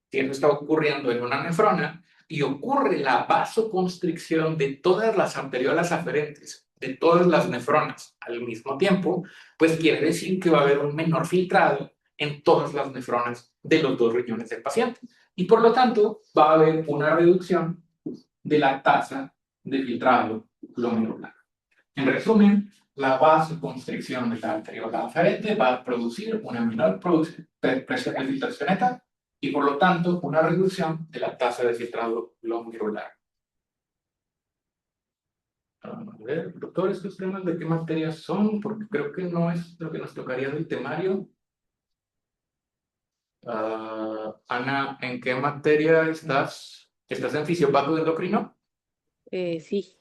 Speaker 1: si eso está ocurriendo en una nefrona y ocurre la vasoconstricción de todas las arteriolas aferentes, de todas las nefronas al mismo tiempo, pues quiere decir que va a haber un menor filtrado en todas las nefronas de los dos riñones del paciente. Y por lo tanto, va a haber una reducción de la tasa de filtrado glomerular. En resumen, la vasoconstricción de la arteriola aferente va a producir una menor presión de filtración neta y por lo tanto una reducción de la tasa de filtrado glomerular. A ver, doctor, estos temas de qué materias son, porque creo que no es lo que nos tocaría del temario. Ana, ¿en qué materia estás? ¿Estás en fisiopato endocrino?
Speaker 2: Sí,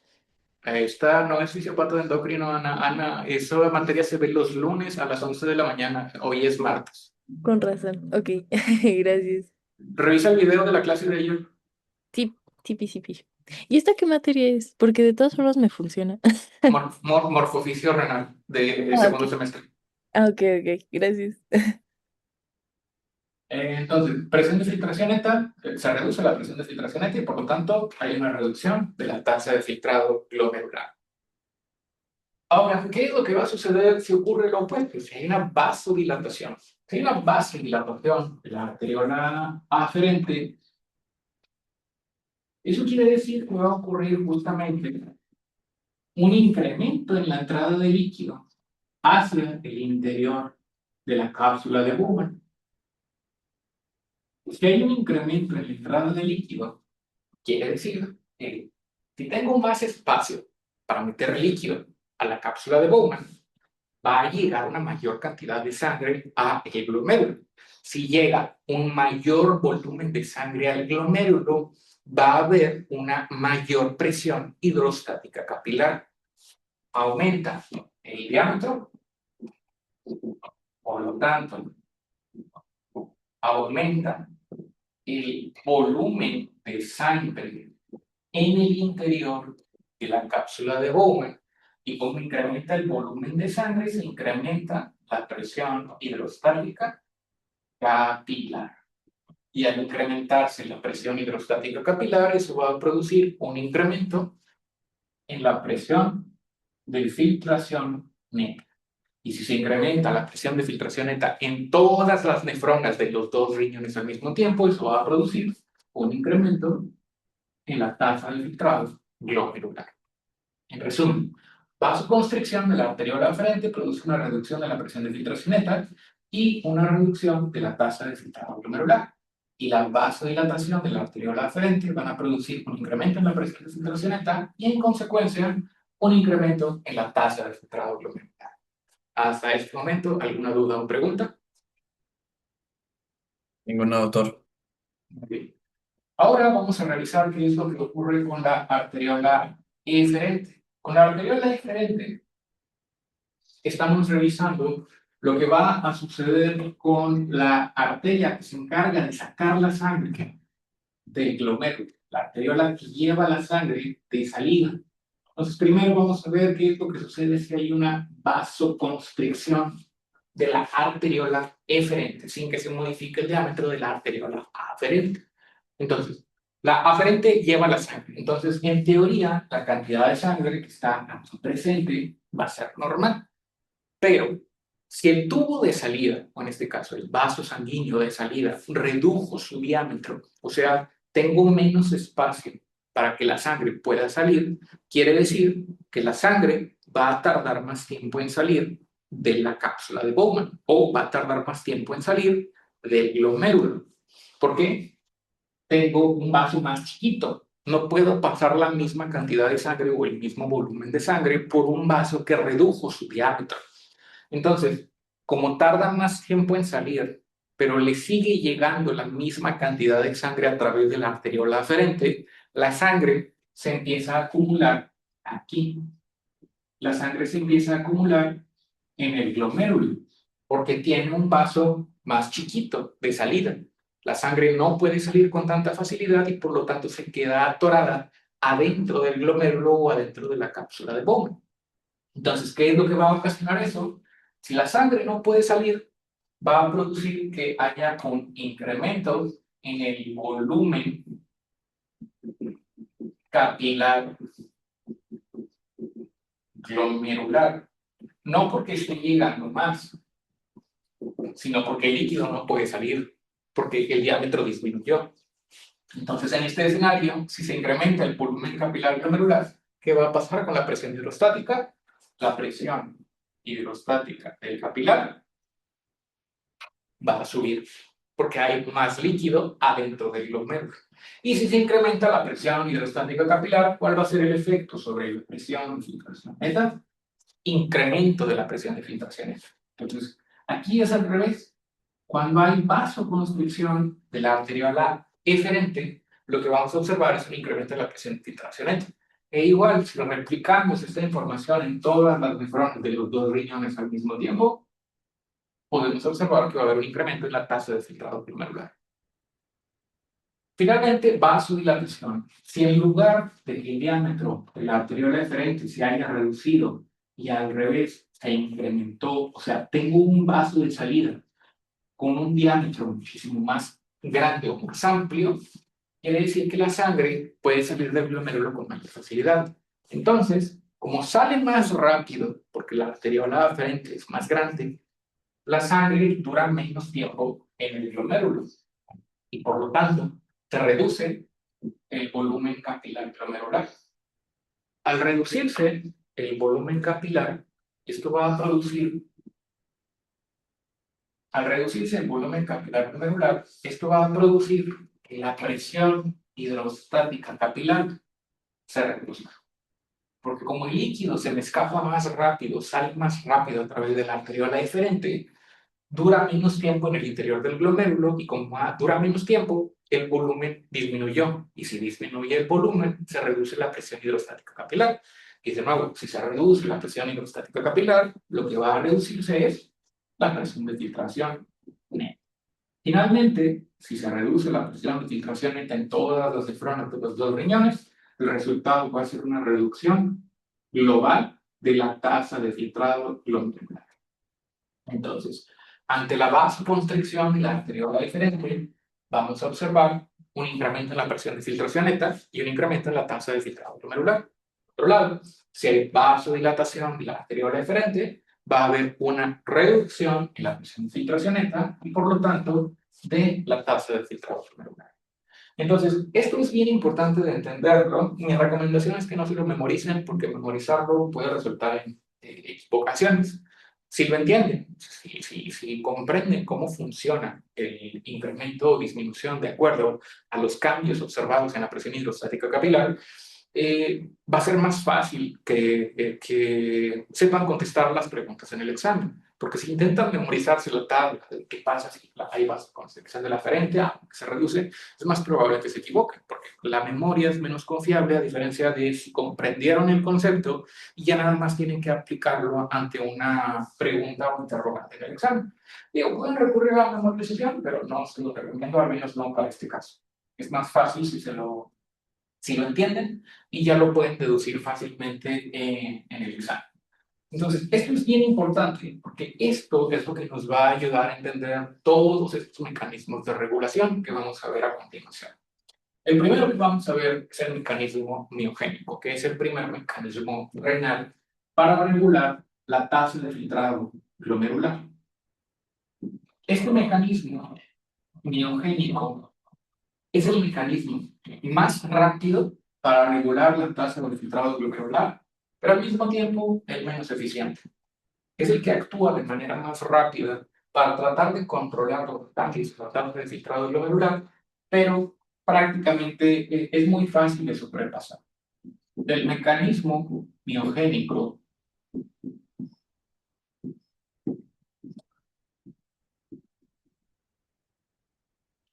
Speaker 1: Esta no es fisiopato endocrino, Ana. Ana, esa materia se ve los lunes a las 11 de la mañana. Hoy es martes.
Speaker 2: con razón. Ok, gracias.
Speaker 1: Revisa el video de la clase de ayer.
Speaker 2: Tip, tipi, tipi. ¿Y esta qué materia es? Porque de todas formas me funciona.
Speaker 1: Morfofisio renal de
Speaker 2: Ah,
Speaker 1: segundo
Speaker 2: ok.
Speaker 1: semestre.
Speaker 2: Ah, ok, ok, gracias.
Speaker 1: Entonces, presión de filtración neta, se reduce la presión de filtración neta y por lo tanto hay una reducción de la tasa de filtrado glomerular. Ahora, ¿qué es lo que va a suceder si ocurre lo opuesto? Si hay una vasodilatación. Si hay una vasodilatación de la arteriola aferente, eso quiere decir que va a ocurrir justamente un incremento en la entrada de líquido hacia el interior de la cápsula de Bowman. Si hay un incremento en la entrada de líquido, quiere decir que si tengo más espacio para meter líquido a la cápsula de Bowman, va a llegar una mayor cantidad de sangre a el glomérulo. Si llega un mayor volumen de sangre al glomérulo, va a haber una mayor presión hidrostática capilar. Aumenta el diámetro, por lo tanto, aumenta el volumen de sangre en el interior de la cápsula de Bowman. Y como incrementa el volumen de sangre, se incrementa la presión hidrostática capilar. Y al incrementarse la presión hidrostática capilar, eso va a producir un incremento en la presión de filtración neta. Y si se incrementa la presión de filtración neta en todas las nefronas de los dos riñones al mismo tiempo, eso va a producir un incremento en la tasa de filtrado glomerular. En resumen, vasoconstricción de la arteriola aferente produce una reducción de la presión de filtración neta y una reducción de la tasa de filtrado glomerular. Y la vasodilatación de la arteriola aferente van a producir un incremento en la presión de filtración neta y en consecuencia un incremento en la tasa de filtrado glomerular. Hasta este momento, ¿alguna duda o pregunta?
Speaker 3: Ninguna, doctor.
Speaker 1: Muy bien. Ahora vamos a revisar qué es lo que ocurre con la arteriola eferente. Con la arteriola eferente estamos revisando lo que va a suceder con la arteria que se encarga de sacar la sangre del glomérulo, la arteriola que lleva la sangre de salida. Entonces, primero vamos a ver qué es lo que sucede si hay una vasoconstricción de la arteriola eferente, sin que se modifique el diámetro de la arteriola aferente. Entonces, la aferente lleva la sangre. Entonces, en teoría, la cantidad de sangre que está aquí presente va a ser normal. Pero, si el tubo de salida, o en este caso el vaso sanguíneo de salida, redujo su diámetro, o sea, tengo menos espacio para que la sangre pueda salir, quiere decir que la sangre va a tardar más tiempo en salir de la cápsula de Bowman o va a tardar más tiempo en salir del glomérulo. ¿Por qué? Tengo un vaso más chiquito. No puedo pasar la misma cantidad de sangre o el mismo volumen de sangre por un vaso que redujo su diámetro. Entonces, como tarda más tiempo en salir, pero le sigue llegando la misma cantidad de sangre a través de la arteriola aferente, la sangre se empieza a acumular aquí. La sangre se empieza a acumular en el glomérulo, porque tiene un vaso más chiquito de salida. La sangre no puede salir con tanta facilidad y por lo tanto se queda atorada adentro del glomérulo o adentro de la cápsula de Bowman. Entonces, ¿qué es lo que va a ocasionar eso? Si la sangre no puede salir, va a producir que haya un incremento en el volumen capilar glomerular. No porque esté llegando más, sino porque el líquido no puede salir, porque el diámetro disminuyó. Entonces, en este escenario, si se incrementa el volumen capilar glomerular, ¿qué va a pasar con la presión hidrostática? La presión hidrostática del capilar va a subir porque hay más líquido adentro del glomérulo. Y si se incrementa la presión hidrostática capilar, ¿cuál va a ser el efecto sobre la presión de filtración neta? Incremento de la presión de filtración neta. Entonces, aquí es al revés. Cuando hay vasoconstricción de la arteriola eferente, lo que vamos a observar es un incremento de la presión de filtración neta. E igual, si lo replicamos esta información en todas las nefronas de los dos riñones al mismo tiempo, podemos observar que va a haber un incremento en la tasa de filtrado glomerular. Finalmente, vasodilatación. Si en lugar de que el diámetro de la arteriola eferente se haya reducido y al revés se incrementó, o sea, tengo un vaso de salida con un diámetro muchísimo más grande o más amplio, quiere decir que la sangre puede salir del glomérulo con mayor facilidad. Entonces, como sale más rápido, porque la arteriola aferente es más grande, la sangre dura menos tiempo en el glomérulo y por lo tanto se reduce el volumen capilar glomerular. Al reducirse el volumen capilar, esto va a producir, al reducirse el volumen capilar glomerular, esto va a producir que la presión hidrostática capilar se reduzca. Porque como el líquido se me escapa más rápido, sale más rápido a través de la arteriola eferente, dura menos tiempo en el interior del glomérulo y como dura menos tiempo, el volumen disminuyó. Y si disminuye el volumen, se reduce la presión hidrostática capilar. Y de nuevo, si se reduce la presión hidrostática capilar, lo que va a reducirse es la presión de filtración neta. Finalmente, si se reduce la presión de filtración neta en todas las nefronas de los dos riñones, el resultado va a ser una reducción global de la tasa de filtrado glomerular. Entonces, ante la vasoconstricción de la arteriola eferente, vamos a observar un incremento en la presión de filtración neta y un incremento en la tasa de filtrado glomerular. Por otro lado, si hay vasodilatación de la arteriola deferente, va a haber una reducción en la presión de filtración neta y por lo tanto de la tasa de filtrado glomerular. Entonces, esto es bien importante de entenderlo. Mi recomendación es que no se lo memoricen porque memorizarlo puede resultar en equivocaciones. Si lo entienden, si comprenden cómo funciona el incremento o disminución de acuerdo a los cambios observados en la presión hidrostática capilar, va a ser más fácil que sepan contestar las preguntas en el examen. Porque si intentan memorizarse la tabla de qué pasa si hay vasoconstricción de la aferente, aunque se reduce, es más probable que se equivoquen, porque la memoria es menos confiable a diferencia de si comprendieron el concepto y ya nada más tienen que aplicarlo ante una pregunta o interrogante en el examen. Digo, pueden recurrir a la memorización, pero no se lo recomiendo, al menos no para este caso. Es más fácil si lo entienden y ya lo pueden deducir fácilmente en el examen. Entonces, esto es bien importante porque esto es lo que nos va a ayudar a entender todos estos mecanismos de regulación que vamos a ver a continuación. El primero que vamos a ver es el mecanismo miogénico, que es el primer mecanismo renal para regular la tasa de filtrado glomerular. Este mecanismo miogénico es el mecanismo más rápido para regular la tasa de filtrado glomerular, pero al mismo tiempo el menos eficiente. Es el que actúa de manera más rápida para tratar de controlar los cambios de la tasa de filtrado glomerular, pero prácticamente es muy fácil de sobrepasar. El mecanismo miogénico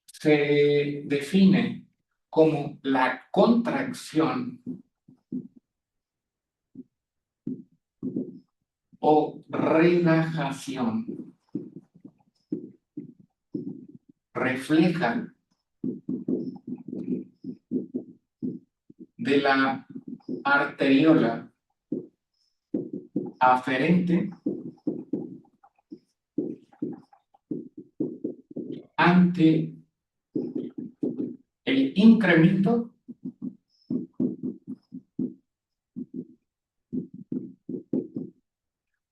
Speaker 1: se define como la contracción o relajación refleja de la arteriola aferente ante el incremento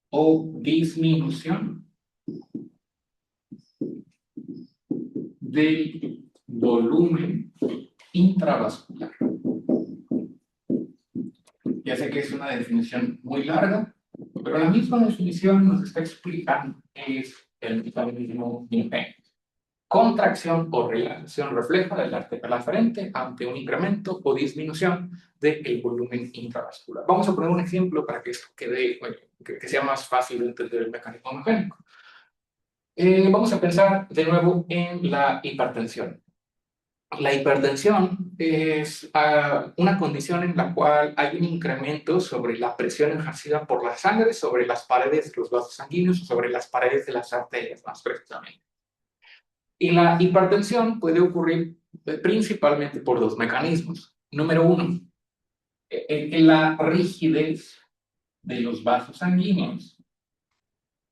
Speaker 1: o disminución del volumen intravascular. Ya sé que es una definición muy larga, pero la misma definición nos está explicando qué es el mecanismo miogénico. Contracción o relajación refleja del arterial aferente ante un incremento o disminución del volumen intravascular. Vamos a poner un ejemplo para que esto quede, que sea más fácil de entender el mecanismo miogénico. Vamos a pensar de nuevo en la hipertensión. La hipertensión es una condición en la cual hay un incremento sobre la presión ejercida por la sangre sobre las paredes de los vasos sanguíneos o sobre las paredes de las arterias, más precisamente. Y la hipertensión puede ocurrir principalmente por dos mecanismos. Número uno, la rigidez de los vasos sanguíneos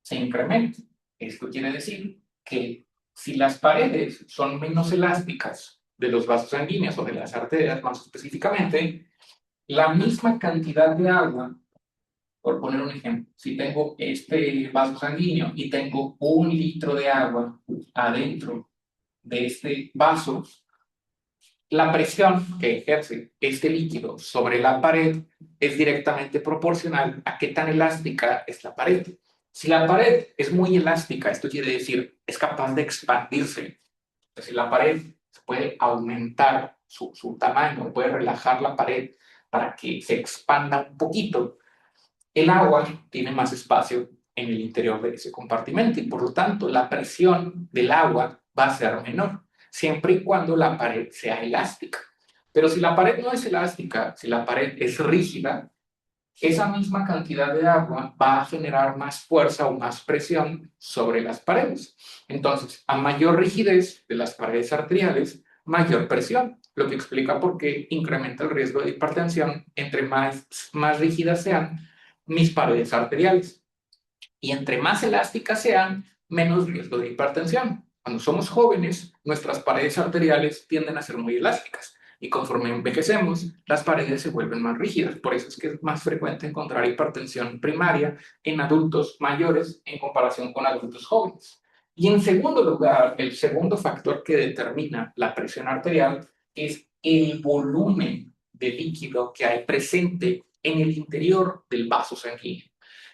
Speaker 1: se incrementa. Esto quiere decir que si las paredes son menos elásticas de los vasos sanguíneos o de las arterias más específicamente, la misma cantidad de agua, por poner un ejemplo, si tengo este vaso sanguíneo y tengo 1 litro de agua adentro de este vaso, la presión que ejerce este líquido sobre la pared es directamente proporcional a qué tan elástica es la pared. Si la pared es muy elástica, esto quiere decir es capaz de expandirse. Si la pared puede aumentar su tamaño, puede relajar la pared para que se expanda un poquito, el agua tiene más espacio en el interior de ese compartimento y por lo tanto la presión del agua va a ser menor, siempre y cuando la pared sea elástica. Pero si la pared no es elástica, si la pared es rígida, esa misma cantidad de agua va a generar más fuerza o más presión sobre las paredes. Entonces, a mayor rigidez de las paredes arteriales, mayor presión, lo que explica por qué incrementa el riesgo de hipertensión entre más rígidas sean mis paredes arteriales. Y entre más elásticas sean, menos riesgo de hipertensión. Cuando somos jóvenes, nuestras paredes arteriales tienden a ser muy elásticas y conforme envejecemos, las paredes se vuelven más rígidas. Por eso es que es más frecuente encontrar hipertensión primaria en adultos mayores en comparación con adultos jóvenes. Y en segundo lugar, el segundo factor que determina la presión arterial es el volumen de líquido que hay presente en el interior del vaso sanguíneo.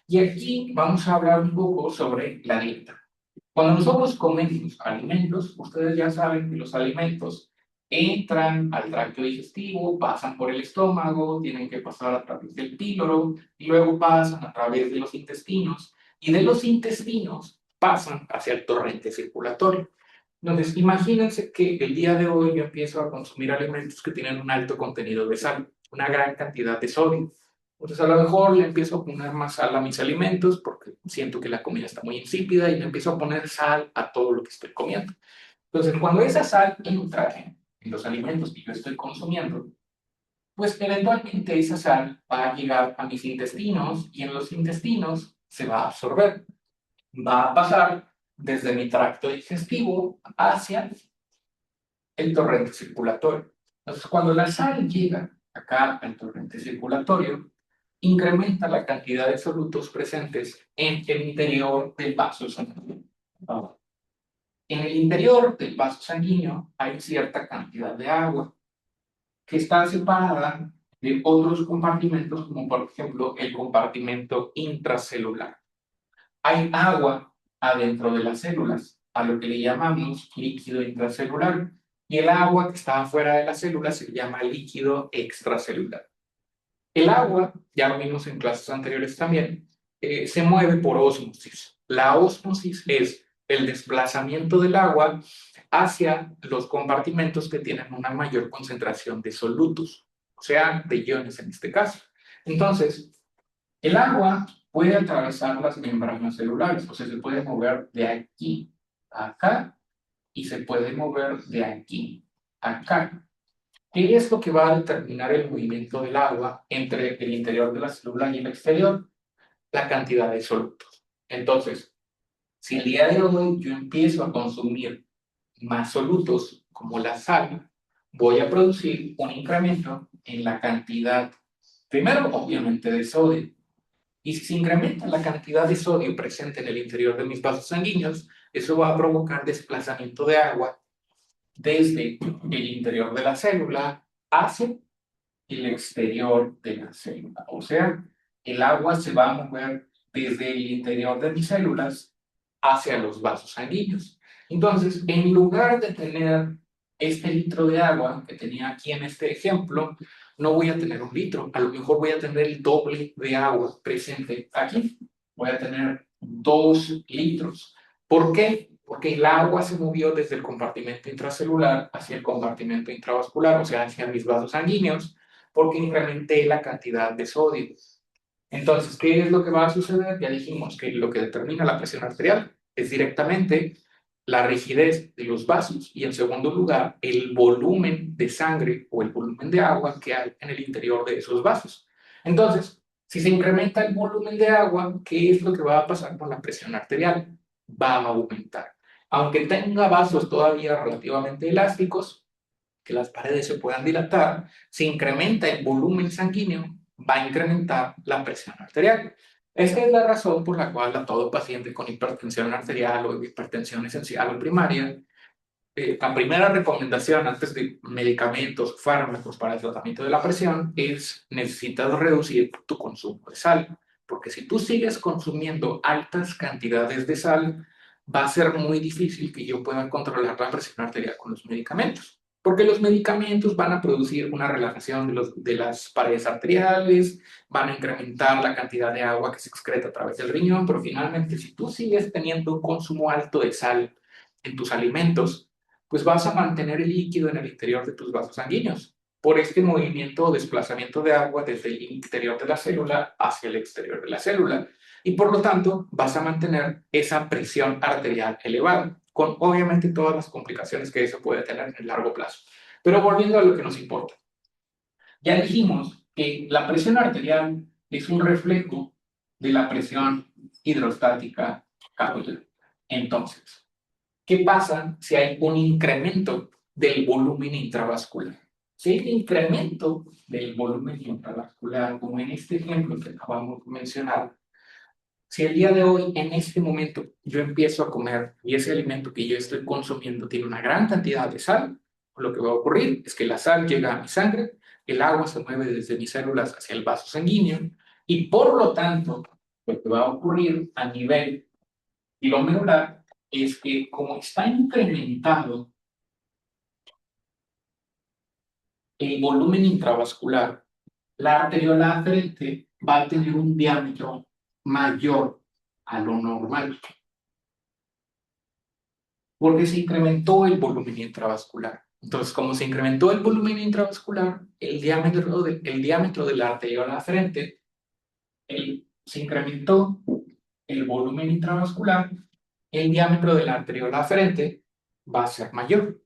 Speaker 1: Y aquí vamos a hablar un poco sobre la dieta. Cuando nosotros comemos alimentos, ustedes ya saben que los alimentos entran al tracto digestivo, pasan por el estómago, tienen que pasar a través del píloro y luego pasan a través de los intestinos y de los intestinos pasan hacia el torrente circulatorio. Entonces, imagínense que el día de hoy yo empiezo a consumir alimentos que tienen un alto contenido de sal, una gran cantidad de sodio. Entonces, a lo mejor le empiezo a poner más sal a mis alimentos porque siento que la comida está muy insípida y le empiezo a poner sal a todo lo que estoy comiendo. Entonces, cuando esa sal entra en los alimentos que yo estoy consumiendo, pues eventualmente esa sal va a llegar a mis intestinos y en los intestinos se va a absorber. Va a pasar desde mi tracto digestivo hacia el torrente circulatorio. Entonces, cuando la sal llega acá al torrente circulatorio, incrementa la cantidad de solutos presentes en el interior del vaso sanguíneo. Ahora, en el interior del vaso sanguíneo hay cierta cantidad de agua que está separada de otros compartimentos, como por ejemplo el compartimento intracelular. Hay agua adentro de las células, a lo que le llamamos líquido intracelular, y el agua que está afuera de las células se llama líquido extracelular. El agua, ya lo vimos en clases anteriores también, se mueve por ósmosis. La ósmosis es el desplazamiento del agua hacia los compartimentos que tienen una mayor concentración de solutos, o sea, de iones en este caso. Entonces, el agua puede atravesar las membranas celulares, o sea, se puede mover de aquí a acá y se puede mover de aquí a acá. ¿Qué es lo que va a determinar el movimiento del agua entre el interior de la célula y el exterior? La cantidad de solutos. Entonces, si el día de hoy yo empiezo a consumir más solutos como la sal, voy a producir un incremento en la cantidad, primero obviamente de sodio, y si se incrementa la cantidad de sodio presente en el interior de mis vasos sanguíneos, eso va a provocar desplazamiento de agua desde el interior de la célula hacia el exterior de la célula. O sea, el agua se va a mover desde el interior de mis células hacia los vasos sanguíneos. Entonces, en lugar de tener este litro de agua que tenía aquí en este ejemplo, no voy a tener un litro, a lo mejor voy a tener el doble de agua presente aquí. Voy a tener 2 litros. ¿Por qué? Porque el agua se movió desde el compartimento intracelular hacia el compartimento intravascular, o sea, hacia mis vasos sanguíneos, porque incrementé la cantidad de sodio. Entonces, ¿qué es lo que va a suceder? Ya dijimos que lo que determina la presión arterial es directamente la rigidez de los vasos y en segundo lugar, el volumen de sangre o el volumen de agua que hay en el interior de esos vasos. Entonces, si se incrementa el volumen de agua, ¿qué es lo que va a pasar con la presión arterial? Va a aumentar. Aunque tenga vasos todavía relativamente elásticos, que las paredes se puedan dilatar, si incrementa el volumen sanguíneo, va a incrementar la presión arterial. Esa es la razón por la cual a todo paciente con hipertensión arterial o hipertensión esencial o primaria, la primera recomendación antes de medicamentos, fármacos para el tratamiento de la presión es necesitas reducir tu consumo de sal, porque si tú sigues consumiendo altas cantidades de sal, va a ser muy difícil que yo pueda controlar la presión arterial con los medicamentos, porque los medicamentos van a producir una relajación de las paredes arteriales, van a incrementar la cantidad de agua que se excreta a través del riñón, pero finalmente si tú sigues teniendo un consumo alto de sal en tus alimentos, pues vas a mantener el líquido en el interior de tus vasos sanguíneos por este movimiento o desplazamiento de agua desde el interior de la célula hacia el exterior de la célula. Y por lo tanto, vas a mantener esa presión arterial elevada, con obviamente todas las complicaciones que eso puede tener en el largo plazo. Pero volviendo a lo que nos importa. Ya dijimos que la presión arterial es un reflejo de la presión hidrostática capilar. Entonces, ¿Qué pasa si hay un incremento del volumen intravascular? Si hay un incremento del volumen intravascular, como en este ejemplo que acabamos de mencionar, si el día de hoy, en este momento, yo empiezo a comer y ese alimento que yo estoy consumiendo tiene una gran cantidad de sal, lo que va a ocurrir es que la sal llega a mi sangre, el agua se mueve desde mis células hacia el vaso sanguíneo y por lo tanto, lo que va a ocurrir a nivel glomerular es que como está incrementado el volumen intravascular, la arteriola aferente va a tener un diámetro mayor a lo normal, porque se incrementó el volumen intravascular. Entonces, como se incrementó el volumen intravascular, el diámetro de la arteriola aferente se incrementó el volumen intravascular, el diámetro de la arteriola aferente va a ser mayor.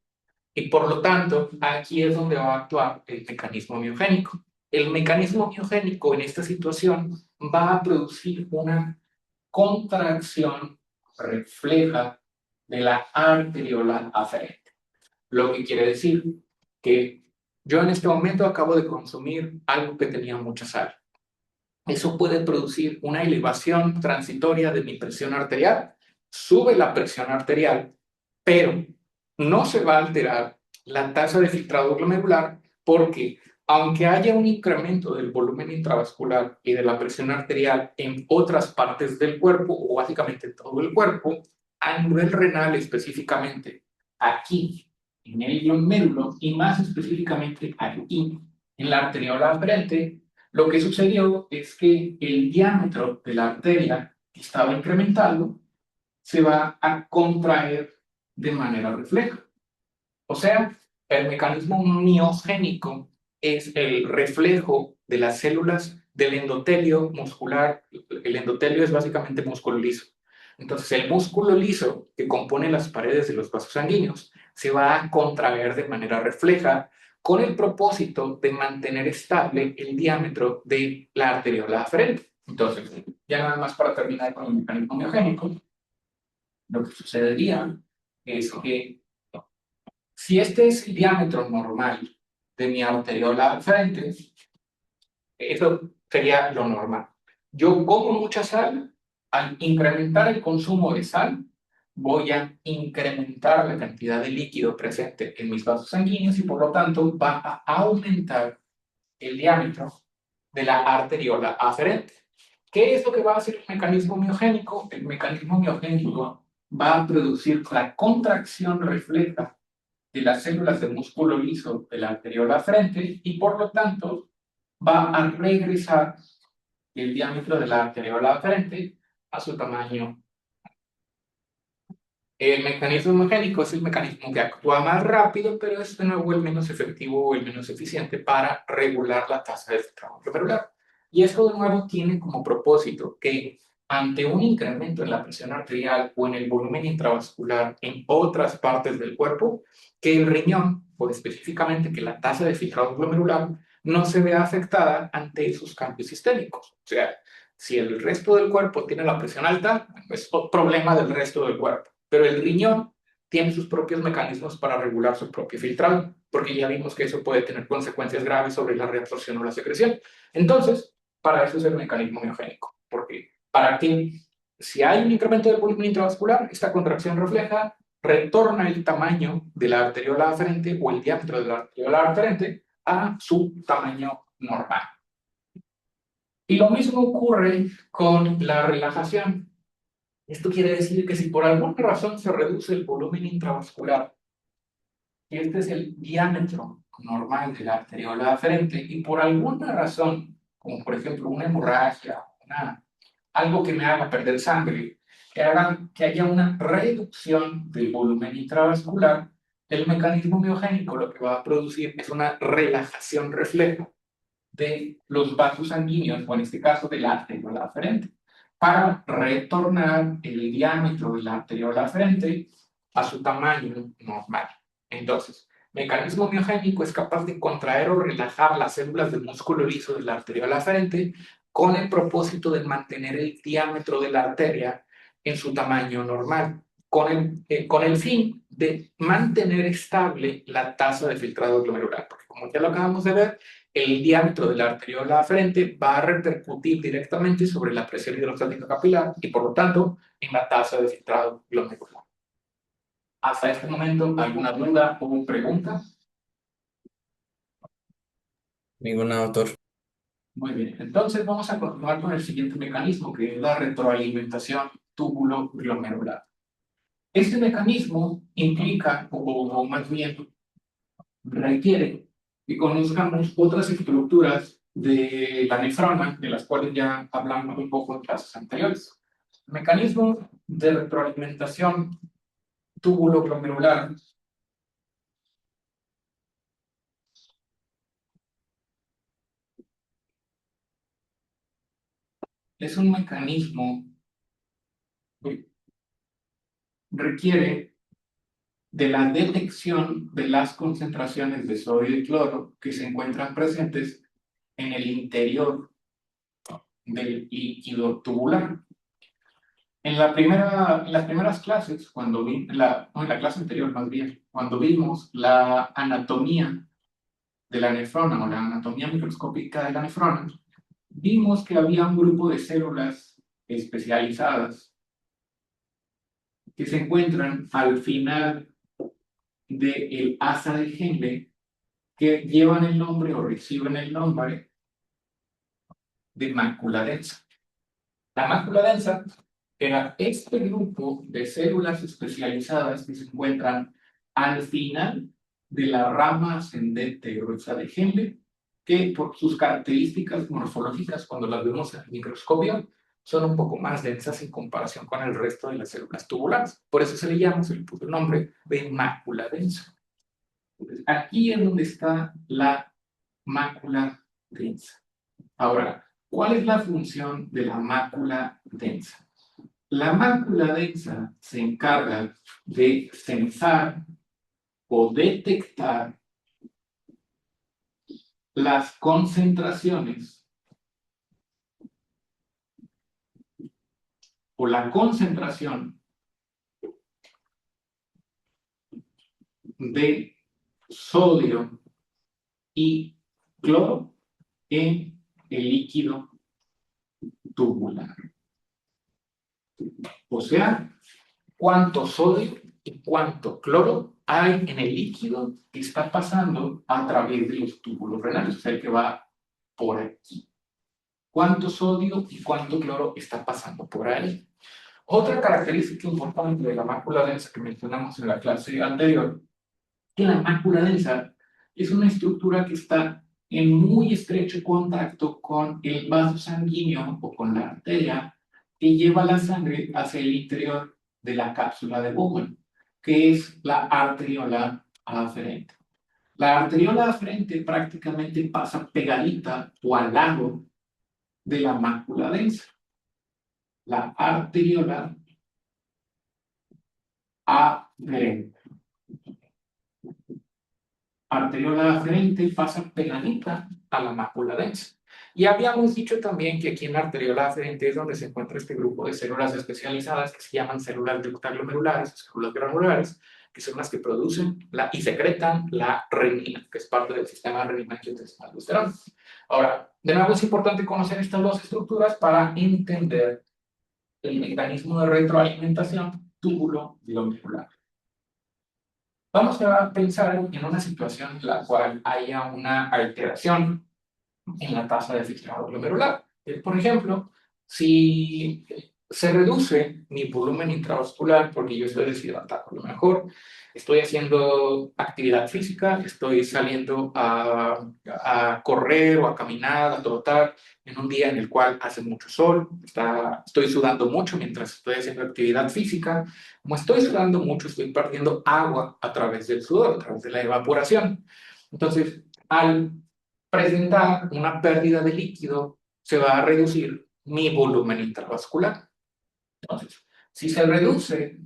Speaker 1: Y por lo tanto, aquí es donde va a actuar el mecanismo miogénico. El mecanismo miogénico en esta situación va a producir una contracción refleja de la arteriola aferente. Lo que quiere decir que yo en este momento acabo de consumir algo que tenía mucha sal. Eso puede producir una elevación transitoria de mi presión arterial, sube la presión arterial, pero no se va a alterar la tasa de filtrado glomerular porque aunque haya un incremento del volumen intravascular y de la presión arterial en otras partes del cuerpo, o básicamente todo el cuerpo, a nivel renal específicamente, aquí en el glomérulo y más específicamente aquí en la arteriola aferente, lo que sucedió es que el diámetro de la arteria que estaba incrementando se va a contraer de manera refleja. O sea, el mecanismo miogénico es el reflejo de las células del endotelio muscular. El endotelio es básicamente músculo liso. Entonces, el músculo liso que compone las paredes de los vasos sanguíneos se va a contraer de manera refleja con el propósito de mantener estable el diámetro de la arteriola aferente. Entonces, ya nada más para terminar con el mecanismo miogénico, lo que sucedería es que si este es el diámetro normal de mi arteriola al frente, eso sería lo normal. Yo como mucha sal, al incrementar el consumo de sal, voy a incrementar la cantidad de líquido presente en mis vasos sanguíneos y por lo tanto va a aumentar el diámetro de la arteriola aferente. ¿Qué es lo que va a hacer el mecanismo miogénico? El mecanismo miogénico va a producir la contracción refleja de las células del músculo liso de la arteriola frente y por lo tanto va a regresar el diámetro de la arteriola frente a su tamaño. El mecanismo hemogénico es el mecanismo que actúa más rápido, pero es de nuevo el menos efectivo o el menos eficiente para regular la tasa de filtrado glomerular. Y esto de nuevo tiene como propósito que ante un incremento en la presión arterial o en el volumen intravascular en otras partes del cuerpo, que el riñón, o específicamente que la tasa de filtrado glomerular, no se vea afectada ante esos cambios sistémicos. O sea, si el resto del cuerpo tiene la presión alta, es problema del resto del cuerpo. Pero el riñón tiene sus propios mecanismos para regular su propio filtrado, porque ya vimos que eso puede tener consecuencias graves sobre la reabsorción o la secreción. Entonces, para eso es el mecanismo miogénico, porque para que si hay un incremento del volumen intravascular, esta contracción refleja retorna el tamaño de la arteriola aferente o el diámetro de la arteriola aferente a su tamaño normal. Y lo mismo ocurre con la relajación. Esto quiere decir que si por alguna razón se reduce el volumen intravascular, que este es el diámetro normal de la arteriola aferente, y por alguna razón, como por ejemplo una hemorragia, algo que me haga perder sangre, que haya una reducción del volumen intravascular, el mecanismo miogénico lo que va a producir es una relajación refleja de los vasos sanguíneos, o en este caso de la arteriola aferente, para retornar el diámetro de la arteriola aferente a su tamaño normal. Entonces, mecanismo miogénico es capaz de contraer o relajar las células del músculo liso de la arteriola aferente con el propósito de mantener el diámetro de la arteria en su tamaño normal, con el fin de mantener estable la tasa de filtrado glomerular, porque como ya lo acabamos de ver, el diámetro de la arteriola aferente va a repercutir directamente sobre la presión hidrostática capilar y por lo tanto en la tasa de filtrado glomerular. Hasta este momento, ¿alguna duda o pregunta?
Speaker 3: Ninguna, doctor.
Speaker 1: Muy bien, entonces vamos a continuar con el siguiente mecanismo, que es la retroalimentación túbulo-glomerular. Este mecanismo implica, o más bien requiere, que conozcamos otras estructuras de la nefrona, de las cuales ya hablamos un poco en clases anteriores. El mecanismo de retroalimentación túbulo-glomerular es un mecanismo que requiere de la detección de las concentraciones de sodio y cloro que se encuentran presentes en el interior del líquido tubular. En las primeras clases, no, en la clase anterior más bien, cuando vimos la anatomía de la nefrona o la anatomía microscópica de la nefrona, vimos que había un grupo de células especializadas que se encuentran al final del asa de Henle, que llevan el nombre o reciben el nombre de mácula densa. La mácula densa era este grupo de células especializadas que se encuentran al final de la rama ascendente gruesa de Henle, que por sus características morfológicas, cuando las vemos en el microscopio, son un poco más densas en comparación con el resto de las células tubulares. Por eso se le llama, se le puso el nombre de mácula densa. Entonces, aquí es donde está la mácula densa. Ahora, ¿cuál es la función de la mácula densa? La mácula densa se encarga de censar o detectar las concentraciones o la concentración de sodio y cloro en el líquido tubular. O sea, cuánto sodio y cuánto cloro hay en el líquido que está pasando a través de los túbulos renales, o sea, el que va por aquí. Cuánto sodio y cuánto cloro está pasando por ahí. Otra característica importante de la mácula densa que mencionamos en la clase anterior, que la mácula densa es una estructura que está en muy estrecho contacto con el vaso sanguíneo o con la arteria que lleva la sangre hacia el interior de la cápsula de Bowman, que es la arteriola aferente. La arteriola aferente prácticamente pasa pegadita o al lado de la mácula densa. La arteriola aferente. Arteriola aferente pasa pegadita a la mácula densa. Y habíamos dicho también que aquí en la arteriola aferente es donde se encuentra este grupo de células especializadas que se llaman células ductaglomerulares, células granulares, que son las que producen y secretan la renina, que es parte del sistema renina-angiotensina-aldosterona. Ahora, de nuevo es importante conocer estas dos estructuras para entender el mecanismo de retroalimentación túbulo-glomerular. Vamos a pensar en una situación en la cual haya una alteración en la tasa de filtrado glomerular. Por ejemplo, si se reduce mi volumen intravascular porque yo estoy deshidratado, a lo mejor estoy haciendo actividad física, estoy saliendo a correr o a caminar, a trotar en un día en el cual hace mucho sol, estoy sudando mucho mientras estoy haciendo actividad física. Como estoy sudando mucho, estoy perdiendo agua a través del sudor, a través de la evaporación. Entonces, al presentar una pérdida de líquido, se va a reducir mi volumen intravascular. Entonces, si se reduce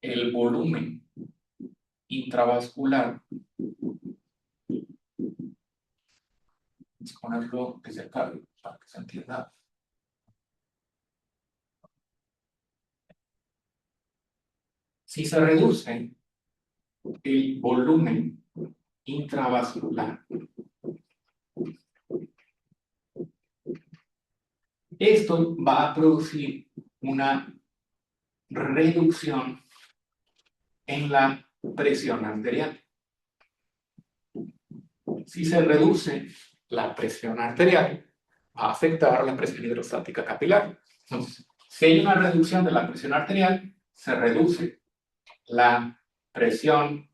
Speaker 1: el volumen intravascular, vamos a ponerlo desde acá para que se entienda. si se reduce el volumen intravascular, esto va a producir una reducción en la presión arterial. Si se reduce la presión arterial, va a afectar la presión hidrostática capilar. Entonces, si hay una reducción de la presión arterial, se reduce la presión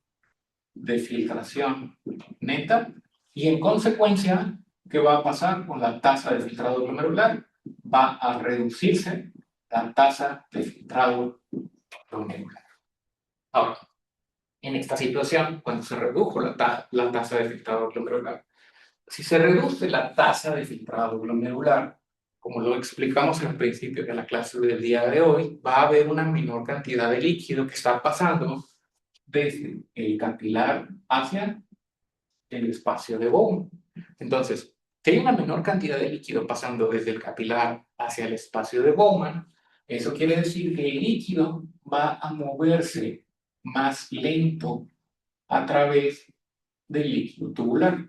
Speaker 1: de filtración neta y en consecuencia, ¿qué va a pasar con la tasa de filtrado glomerular? Va a reducirse la tasa de filtrado glomerular. Ahora, en esta situación, cuando se redujo la tasa de filtrado glomerular, si se reduce la tasa de filtrado glomerular, como lo explicamos al principio de la clase del día de hoy, va a haber una menor cantidad de líquido que está pasando desde el capilar hacia el espacio de Bowman. Entonces, si hay una menor cantidad de líquido pasando desde el capilar hacia el espacio de Bowman, eso quiere decir que el líquido va a moverse más lento a través del líquido tubular.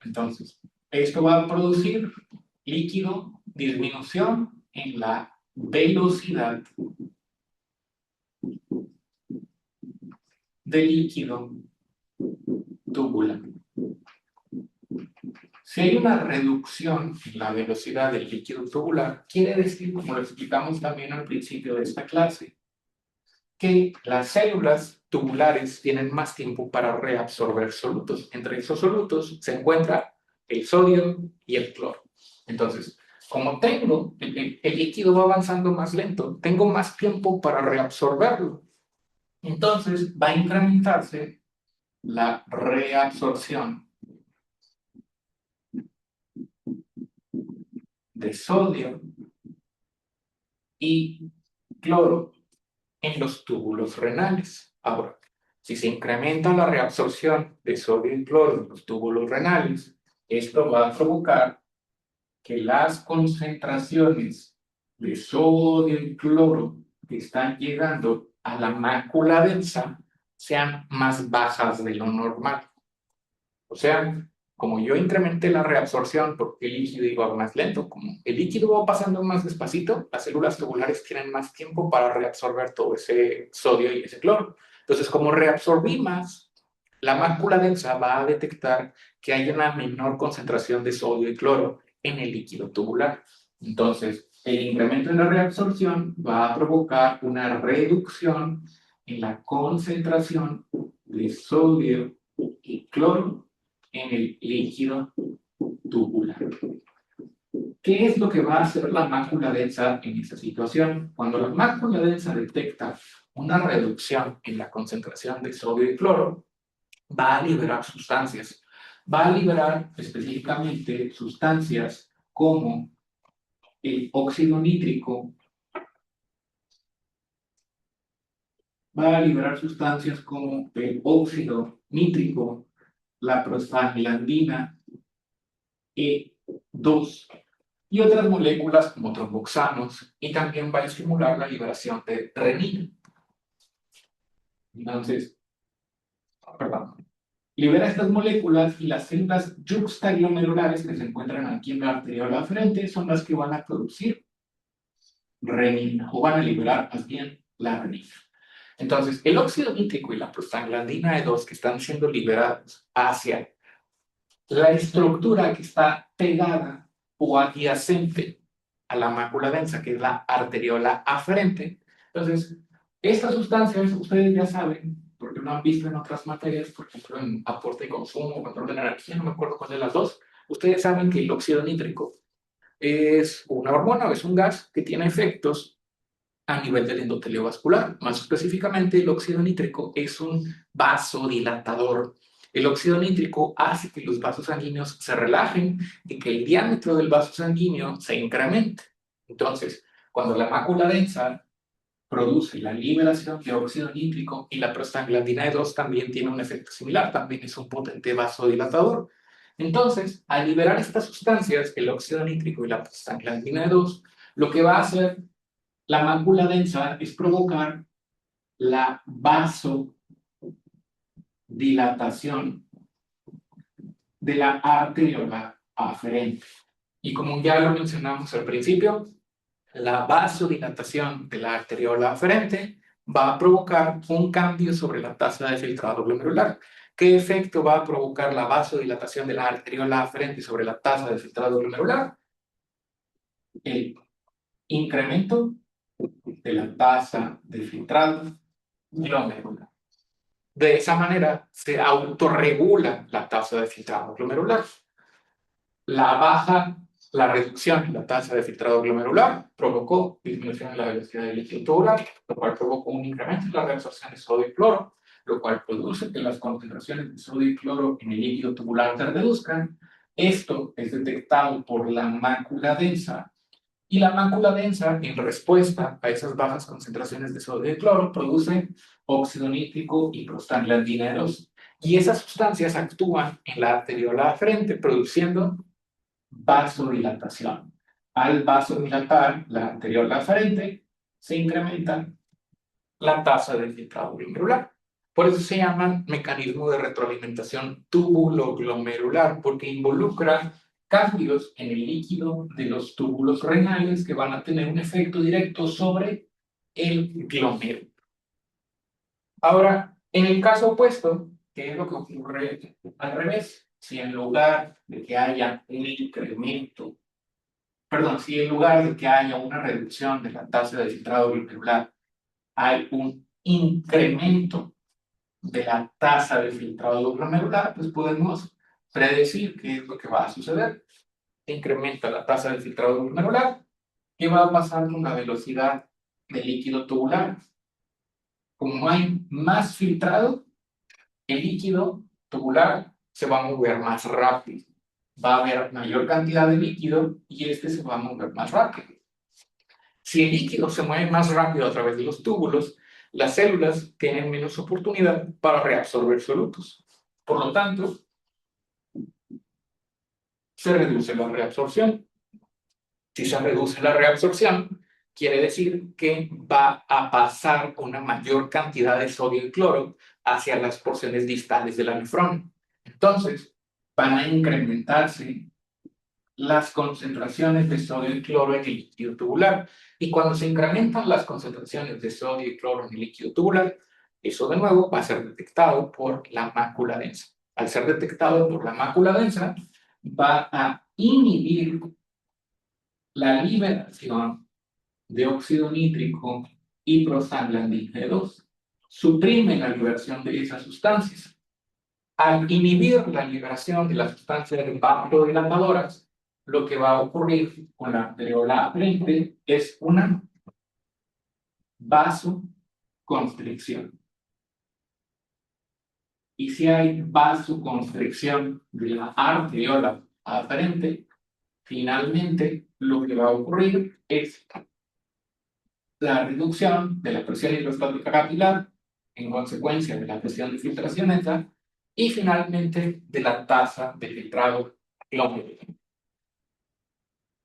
Speaker 1: Entonces, esto va a producir líquido, disminución en la velocidad del líquido tubular. Si hay una reducción en la velocidad del líquido tubular, quiere decir, como lo explicamos también al principio de esta clase, que las células tubulares tienen más tiempo para reabsorber solutos. Entre esos solutos se encuentra el sodio y el cloro. Entonces, como tengo, el líquido va avanzando más lento, tengo más tiempo para reabsorberlo. Entonces, va a incrementarse la reabsorción de sodio y cloro en los túbulos renales. Ahora, si se incrementa la reabsorción de sodio y cloro en los túbulos renales, esto va a provocar que las concentraciones de sodio y cloro que están llegando a la mácula densa sean más bajas de lo normal. O sea, como yo incrementé la reabsorción porque el líquido iba más lento, como el líquido va pasando más despacito, las células tubulares tienen más tiempo para reabsorber todo ese sodio y ese cloro. Entonces, como reabsorbí más, la mácula densa va a detectar que hay una menor concentración de sodio y cloro en el líquido tubular. Entonces, el incremento en la reabsorción va a provocar una reducción en la concentración de sodio y cloro en el líquido tubular. ¿Qué es lo que va a hacer la mácula densa en esta situación? Cuando la mácula densa detecta una reducción en la concentración de sodio y cloro, va a liberar sustancias. Va a liberar específicamente sustancias como el óxido nítrico, va a liberar sustancias como el óxido nítrico, la prostaglandina E2 y otras moléculas como tromboxanos, y también va a estimular la liberación de renina. Entonces, perdón, libera estas moléculas y las células yuxtaglomerulares que se encuentran aquí en la arteriola frente son las que van a producir renina, o van a liberar más bien la renina. Entonces, el óxido nítrico y la prostaglandina E2 que están siendo liberados hacia la estructura que está pegada o adyacente a la mácula densa, que es la arteriola aferente. Entonces, estas sustancias, ustedes ya saben, porque lo han visto en otras materias, por ejemplo, en aporte y consumo, control de la energía, no me acuerdo cuál de las dos, ustedes saben que el óxido nítrico es una hormona o es un gas que tiene efectos a nivel del endotelio vascular. Más específicamente, el óxido nítrico es un vasodilatador. El óxido nítrico hace que los vasos sanguíneos se relajen y que el diámetro del vaso sanguíneo se incremente. Entonces, cuando la mácula densa produce la liberación de óxido nítrico y la prostaglandina E2 también tiene un efecto similar, también es un potente vasodilatador. Entonces, al liberar estas sustancias, el óxido nítrico y la prostaglandina E2, lo que va a hacer la mácula densa es provocar la vasodilatación de la arteriola aferente. Y como ya lo mencionamos al principio, la vasodilatación de la arteriola aferente va a provocar un cambio sobre la tasa de filtrado glomerular. ¿Qué efecto va a provocar la vasodilatación de la arteriola aferente sobre la tasa de filtrado glomerular? El incremento de la tasa de filtrado glomerular. De esa manera se autorregula la tasa de filtrado glomerular. La reducción en la tasa de filtrado glomerular provocó disminución en la velocidad del líquido tubular, lo cual provocó un incremento en la reabsorción de sodio y cloro, lo cual produce que las concentraciones de sodio y cloro en el líquido tubular se reduzcan. Esto es detectado por la mácula densa, y la mácula densa, en respuesta a esas bajas concentraciones de sodio y cloro, produce óxido nítrico y prostaglandina 2. Y esas sustancias actúan en la arteriola aferente, produciendo vasodilatación. Al vasodilatar la arteriola aferente, se incrementa la tasa de filtrado glomerular. Por eso se llama mecanismo de retroalimentación túbulo-glomerular, porque involucra cambios en el líquido de los túbulos renales que van a tener un efecto directo sobre el glomérulo. Ahora, en el caso opuesto, ¿qué es lo que ocurre al revés? Si en lugar de que haya un incremento, si en lugar de que haya una reducción de la tasa de filtrado glomerular, hay un incremento de la tasa de filtrado glomerular, pues podemos predecir qué es lo que va a suceder. Incrementa la tasa de filtrado glomerular. ¿Qué va a pasar con la velocidad del líquido tubular? Como hay más filtrado, el líquido tubular se va a mover más rápido. Va a haber mayor cantidad de líquido y este se va a mover más rápido. Si el líquido se mueve más rápido a través de los túbulos, las células tienen menos oportunidad para reabsorber solutos. Por lo tanto, se reduce la reabsorción. Si se reduce la reabsorción, quiere decir que va a pasar una mayor cantidad de sodio y cloro hacia las porciones distales de la nefrona. Entonces, van a incrementarse las concentraciones de sodio y cloro en el líquido tubular. Y cuando se incrementan las concentraciones de sodio y cloro en el líquido tubular, eso de nuevo va a ser detectado por la mácula densa. Al ser detectado por la mácula densa, va a inhibir la liberación de óxido nítrico y prostaglandina 2. Suprime la liberación de esas sustancias. Al inhibir la liberación de las sustancias vasodilatadoras, lo que va a ocurrir con la arteriola aferente es una vasoconstricción. Y si hay vasoconstricción de la arteriola aferente, finalmente lo que va a ocurrir es la reducción de la presión hidrostática capilar en consecuencia de la presión de filtración alta y finalmente de la tasa de filtrado glomerular.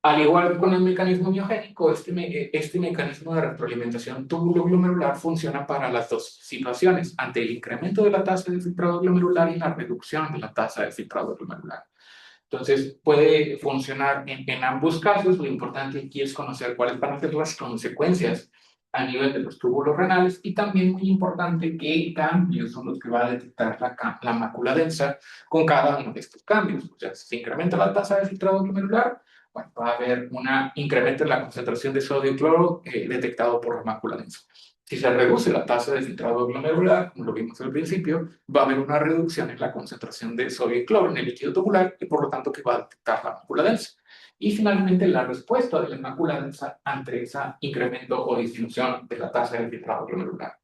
Speaker 1: Al igual que con el mecanismo miogénico, este mecanismo de retroalimentación túbulo-glomerular funciona para las dos situaciones, ante el incremento de la tasa de filtrado glomerular y la reducción de la tasa de filtrado glomerular. Entonces, puede funcionar en ambos casos. Lo importante aquí es conocer cuáles van a ser las consecuencias a nivel de los túbulos renales y también muy importante qué cambios son los que va a detectar la mácula densa con cada uno de estos cambios. O sea, si se incrementa la tasa de filtrado glomerular, bueno, va a haber un incremento en la concentración de sodio y cloro detectado por la mácula densa. Si se reduce la tasa de filtrado glomerular, como lo vimos al principio, va a haber una reducción en la concentración de sodio y cloro en el líquido tubular y por lo tanto que va a detectar la mácula densa. Y finalmente la respuesta de la mácula densa ante ese incremento o disminución de la tasa de filtrado glomerular,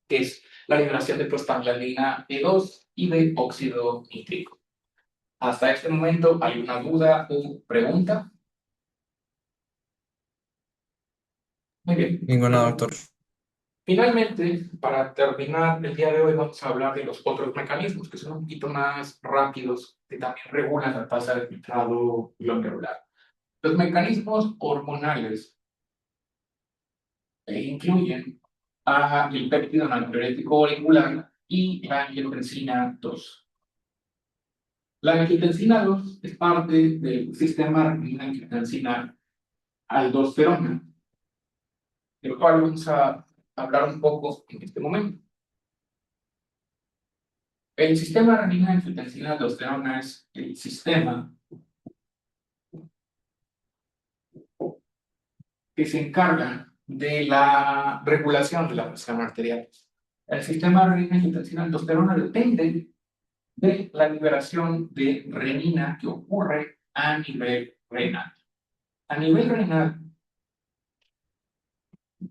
Speaker 1: que es la liberación de prostaglandina E2 y de óxido nítrico. Hasta este momento, ¿alguna duda o pregunta? Muy bien.
Speaker 3: Ninguna, doctor.
Speaker 1: Finalmente, para terminar el día de hoy, vamos a hablar de los otros mecanismos que son un poquito más rápidos, que también regulan la tasa de filtrado glomerular. Los mecanismos hormonales incluyen el péptido natriurético molecular y la angiotensina 2. La angiotensina 2 es parte del sistema renina-angiotensina aldosterona, del cual vamos a hablar un poco en este momento. El sistema renina-angiotensina aldosterona es el sistema que se encarga de la regulación de la presión arterial. El sistema renina-angiotensina-aldosterona depende de la liberación de renina que ocurre a nivel renal. A nivel renal,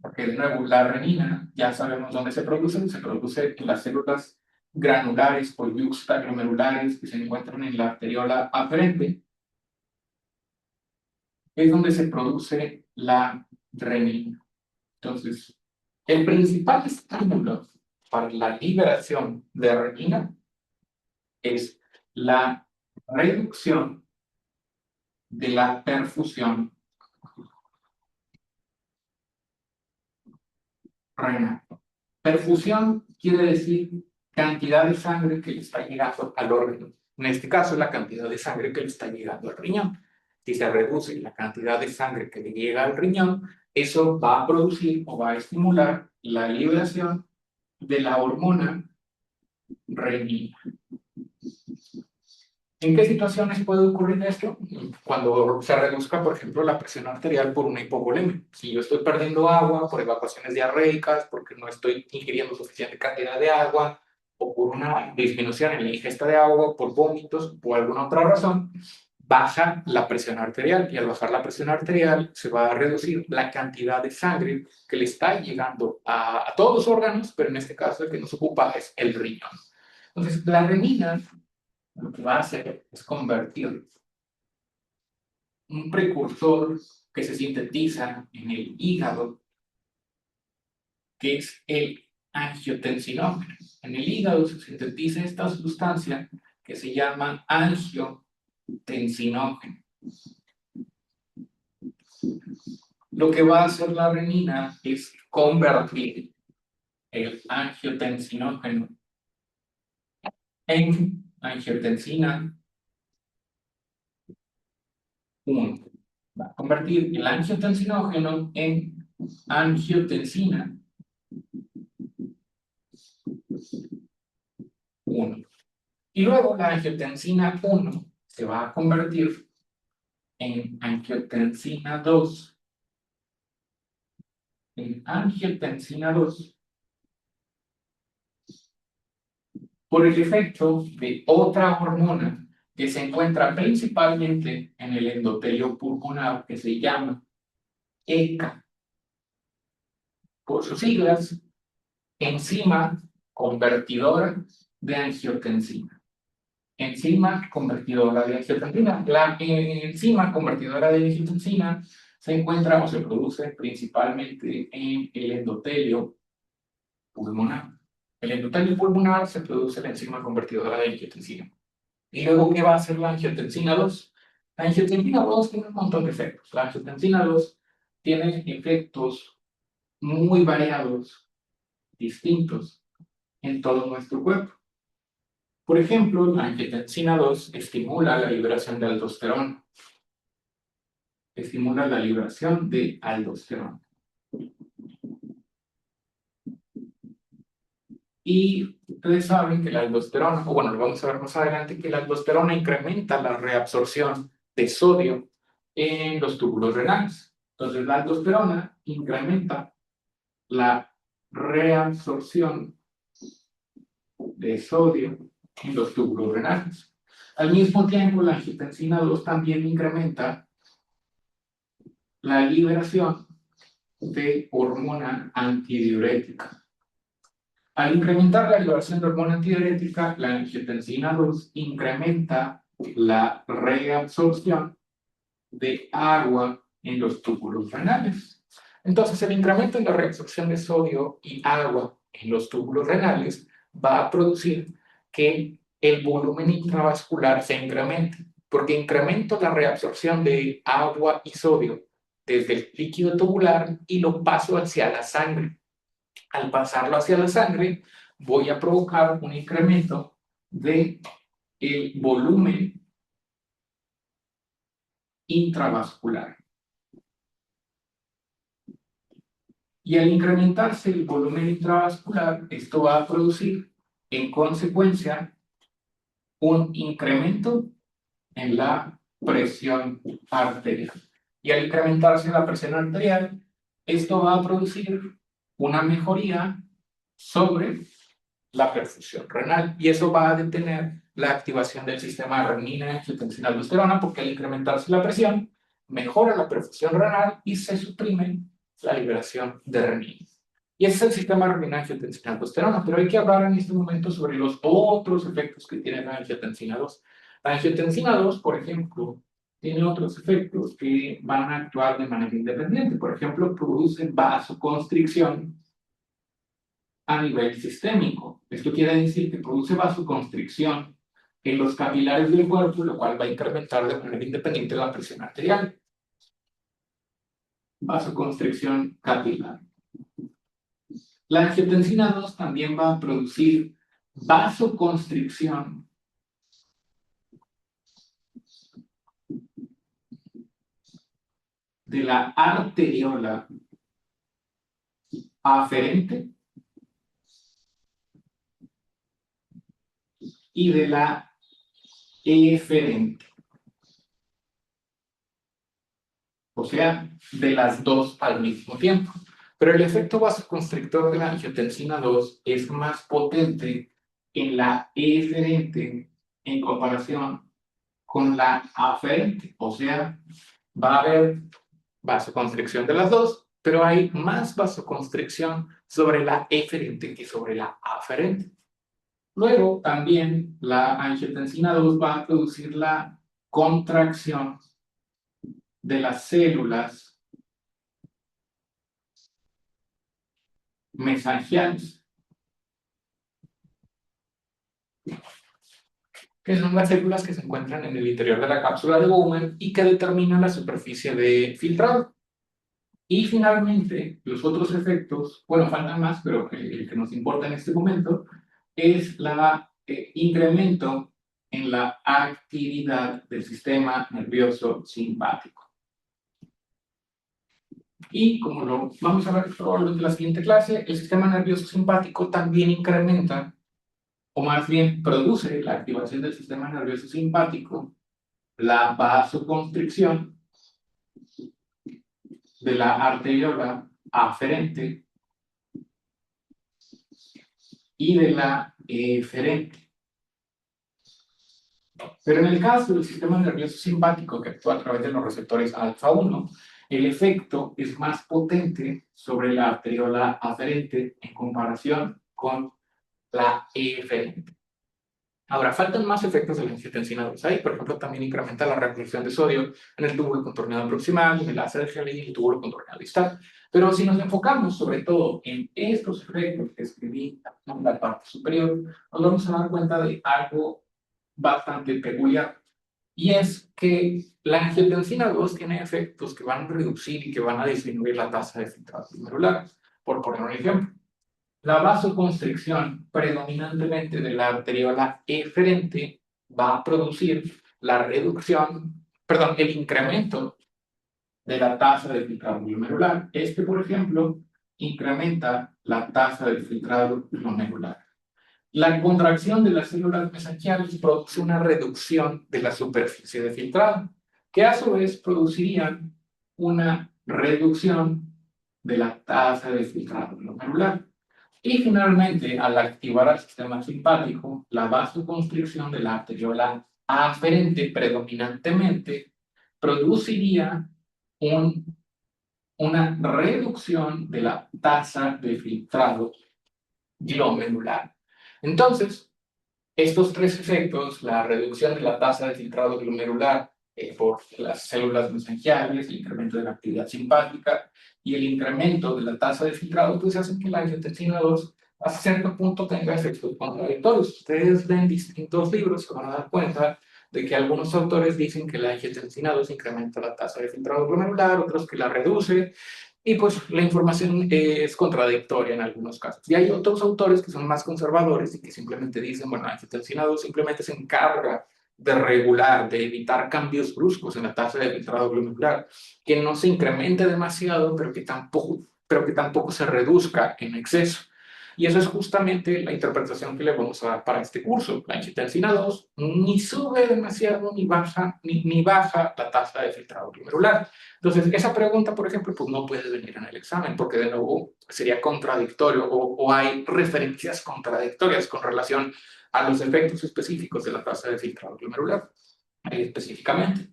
Speaker 1: porque de nuevo la renina ya sabemos dónde se produce en las células granulares o yuxtaglomerulares que se encuentran en la arteriola aferente, es donde se produce la renina. Entonces, el principal estímulo para la liberación de renina es la reducción de la perfusión renal. Perfusión quiere decir cantidad de sangre que le está llegando al órgano. En este caso, la cantidad de sangre que le está llegando al riñón. Si se reduce la cantidad de sangre que le llega al riñón, eso va a producir o va a estimular la liberación de la hormona renina. ¿En qué situaciones puede ocurrir esto? Cuando se reduzca, por ejemplo, la presión arterial por una hipovolemia. Si yo estoy perdiendo agua por evacuaciones diarreicas, porque no estoy ingiriendo suficiente cantidad de agua, o por una disminución en la ingesta de agua, por vómitos, o alguna otra razón, baja la presión arterial. Y al bajar la presión arterial, se va a reducir la cantidad de sangre que le está llegando a todos los órganos, pero en este caso el que nos ocupa es el riñón. Entonces, la renina lo que va a hacer es convertir un precursor que se sintetiza en el hígado, que es el angiotensinógeno. En el hígado se sintetiza esta sustancia que se llama angiotensinógeno. Lo que va a hacer la renina es convertir el angiotensinógeno en angiotensina 1. Va a convertir el angiotensinógeno en angiotensina 1. Y luego la angiotensina 1 se va a convertir en angiotensina 2. En angiotensina 2 por el efecto de otra hormona que se encuentra principalmente en el endotelio pulmonar, que se llama ECA. Por sus siglas, enzima convertidora de angiotensina. Enzima convertidora de angiotensina. La enzima convertidora de angiotensina se encuentra o se produce principalmente en el endotelio pulmonar. El endotelio pulmonar se produce la enzima convertidora de angiotensina. ¿Y luego qué va a hacer la angiotensina 2? La angiotensina 2 tiene un montón de efectos. La angiotensina 2 tiene efectos muy variados, distintos, en todo nuestro cuerpo. Por ejemplo, la angiotensina 2 estimula la liberación de aldosterona. Estimula la liberación de aldosterona. Y ustedes saben que la aldosterona, o bueno, lo vamos a ver más adelante, que la aldosterona incrementa la reabsorción de sodio en los túbulos renales. Entonces, la aldosterona incrementa la reabsorción de sodio en los túbulos renales. Al mismo tiempo, la angiotensina 2 también incrementa la liberación de hormona antidiurética. Al incrementar la liberación de hormona antidiurética, la angiotensina 2 incrementa la reabsorción de agua en los túbulos renales. Entonces, el incremento en la reabsorción de sodio y agua en los túbulos renales va a producir que el volumen intravascular se incremente, porque incremento la reabsorción de agua y sodio desde el líquido tubular y lo paso hacia la sangre. al pasarlo hacia la sangre, voy a provocar un incremento de el volumen intravascular. Y al incrementarse el volumen intravascular, esto va a producir, en consecuencia, un incremento en la presión arterial. Y al incrementarse la presión arterial, esto va a producir una mejoría sobre la perfusión renal. Y eso va a detener la activación del sistema renina-angiotensina-aldosterona, porque al incrementarse la presión, mejora la perfusión renal y se suprime la liberación de renina. Y ese es el sistema renina-angiotensina-aldosterona, pero hay que hablar en este momento sobre los otros efectos que tiene la angiotensina 2. La angiotensina 2, por ejemplo, tiene otros efectos que van a actuar de manera independiente. Por ejemplo, produce vasoconstricción a nivel sistémico. Esto quiere decir que produce vasoconstricción en los capilares del cuerpo, lo cual va a incrementar de manera independiente la presión arterial. Vasoconstricción capilar. La angiotensina 2 también va a producir vasoconstricción de la arteriola aferente y de la eferente. O sea, de las dos al mismo tiempo. Pero el efecto vasoconstrictor de la angiotensina 2 es más potente en la eferente en comparación con la aferente. O sea, va a haber vasoconstricción de las dos, pero hay más vasoconstricción sobre la eferente que sobre la aferente. Luego, también la angiotensina 2 va a producir la contracción de las células mesangiales, que son las células que se encuentran en el interior de la cápsula de Bowman y que determinan la superficie de filtrado. Y finalmente, los otros efectos, bueno, faltan más, pero el que nos importa en este momento es el incremento en la actividad del sistema nervioso simpático. Y como lo vamos a ver probablemente en la siguiente clase, el sistema nervioso simpático también incrementa, o más bien produce la activación del sistema nervioso simpático, la vasoconstricción de la arteriola aferente y de la eferente. Pero en el caso del sistema nervioso simpático que actúa a través de los receptores alfa 1, el efecto es más potente sobre la arteriola aferente en comparación con la eferente. Ahora, faltan más efectos de la angiotensina 2. Ahí, por ejemplo, también incrementa la reabsorción de sodio en el túbulo contorneado proximal, en el láser de Henle y el túbulo contorneado distal. Pero si nos enfocamos sobre todo en estos efectos que escribí en la parte superior, nos vamos a dar cuenta de algo bastante peculiar. Y es que la angiotensina 2 tiene efectos que van a reducir y que van a disminuir la tasa de filtrado glomerular. Por poner un ejemplo, la vasoconstricción predominantemente de la arteriola eferente va a producir la reducción, perdón, el incremento de la tasa de filtrado glomerular. Este, por ejemplo, incrementa la tasa de filtrado glomerular. La contracción de las células mesangiales produce una reducción de la superficie de filtrado, que a su vez produciría una reducción de la tasa de filtrado glomerular. Y finalmente, al activar el sistema simpático, la vasoconstricción de la arteriola aferente predominantemente produciría una reducción de la tasa de filtrado glomerular. Entonces, estos tres efectos, la reducción de la tasa de filtrado glomerular por las células mesangiales, el incremento de la actividad simpática y el incremento de la tasa de filtrado, pues hacen que la angiotensina 2 a cierto punto tenga efectos contradictorios. Ustedes leen distintos libros, se van a dar cuenta de que algunos autores dicen que la angiotensina 2 incrementa la tasa de filtrado glomerular, otros que la reduce, y pues la información es contradictoria en algunos casos. Y hay otros autores que son más conservadores y que simplemente dicen, bueno, la angiotensina 2 simplemente se encarga de regular, de evitar cambios bruscos en la tasa de filtrado glomerular, que no se incremente demasiado, pero que tampoco se reduzca en exceso. Y eso es justamente la interpretación que le vamos a dar para este curso. La angiotensina 2 ni sube demasiado ni baja la tasa de filtrado glomerular. Entonces, esa pregunta, por ejemplo, pues no puede venir en el examen porque de nuevo sería contradictorio o hay referencias contradictorias con relación a los efectos específicos de la tasa de filtrado glomerular, específicamente.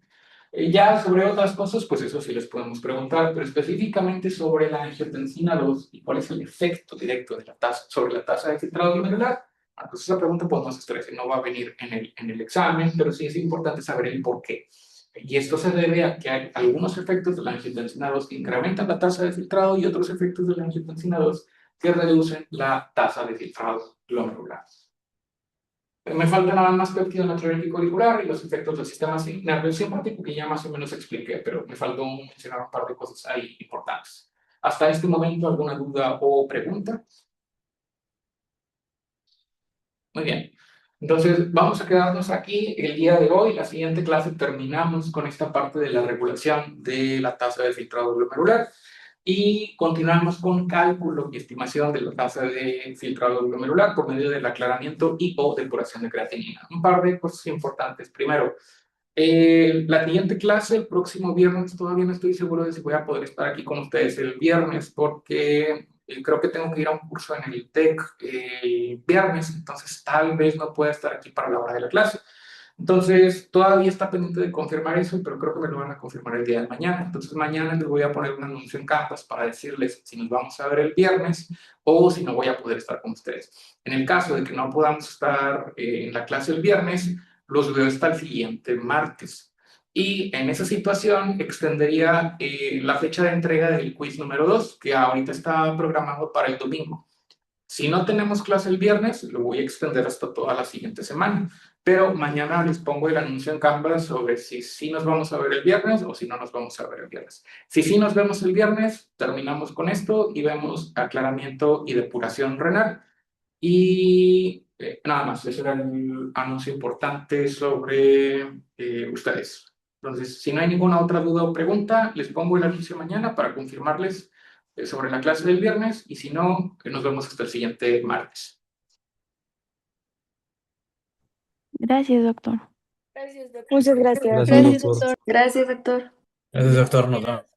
Speaker 1: Ya sobre otras cosas, pues eso sí les podemos preguntar, pero específicamente sobre la angiotensina 2 y cuál es el efecto directo de la tasa, sobre la tasa de filtrado glomerular. Pues esa pregunta pues no se estrese, no va a venir en el examen, pero sí es importante saber el por qué. Y esto se debe a que hay algunos efectos de la angiotensina 2 que incrementan la tasa de filtrado y otros efectos de la angiotensina 2 que reducen la tasa de filtrado glomerular. Me falta nada más péptido natriurético auricular y los efectos del sistema nervioso simpático que ya más o menos expliqué, pero me faltó mencionar un par de cosas ahí importantes. Hasta este momento, ¿alguna duda o pregunta? Muy bien. Entonces, vamos a quedarnos aquí el día de hoy. La siguiente clase terminamos con esta parte de la regulación de la tasa de filtrado glomerular y continuamos con cálculo y estimación de la tasa de filtrado glomerular por medio del aclaramiento y o depuración de creatinina. Un par de cosas importantes. Primero, la siguiente clase, el próximo viernes, todavía no estoy seguro de si voy a poder estar aquí con ustedes el viernes, porque creo que tengo que ir a un curso en el TEC el viernes, entonces tal vez no pueda estar aquí para la hora de la clase. Entonces, todavía está pendiente de confirmar eso, pero creo que me lo van a confirmar el día de mañana. Entonces, mañana les voy a poner un anuncio en Canvas para decirles si nos vamos a ver el viernes o si no voy a poder estar con ustedes. En el caso de que no podamos estar en la clase el viernes, los veo hasta el siguiente martes. Y en esa situación extendería la fecha de entrega del quiz número 2, que ahorita está programado para el domingo. Si no tenemos clase el viernes, lo voy a extender hasta toda la siguiente semana. Pero mañana les pongo el anuncio en Canvas sobre si sí nos vamos a ver el viernes o si no nos vamos a ver el viernes. Si sí nos vemos el viernes, terminamos con esto y vemos aclaramiento y depuración renal. Y nada más, ese era el anuncio importante sobre ustedes. Entonces, si no hay ninguna otra duda o pregunta, les pongo el anuncio mañana para confirmarles sobre la clase del viernes y si no, nos vemos hasta el siguiente martes.
Speaker 2: Gracias, doctor.
Speaker 4: Muchas gracias.
Speaker 3: Gracias,
Speaker 2: Gracias,
Speaker 3: doctor.
Speaker 2: doctor.
Speaker 4: Gracias, doctor.
Speaker 3: Gracias, doctor. Nos vemos.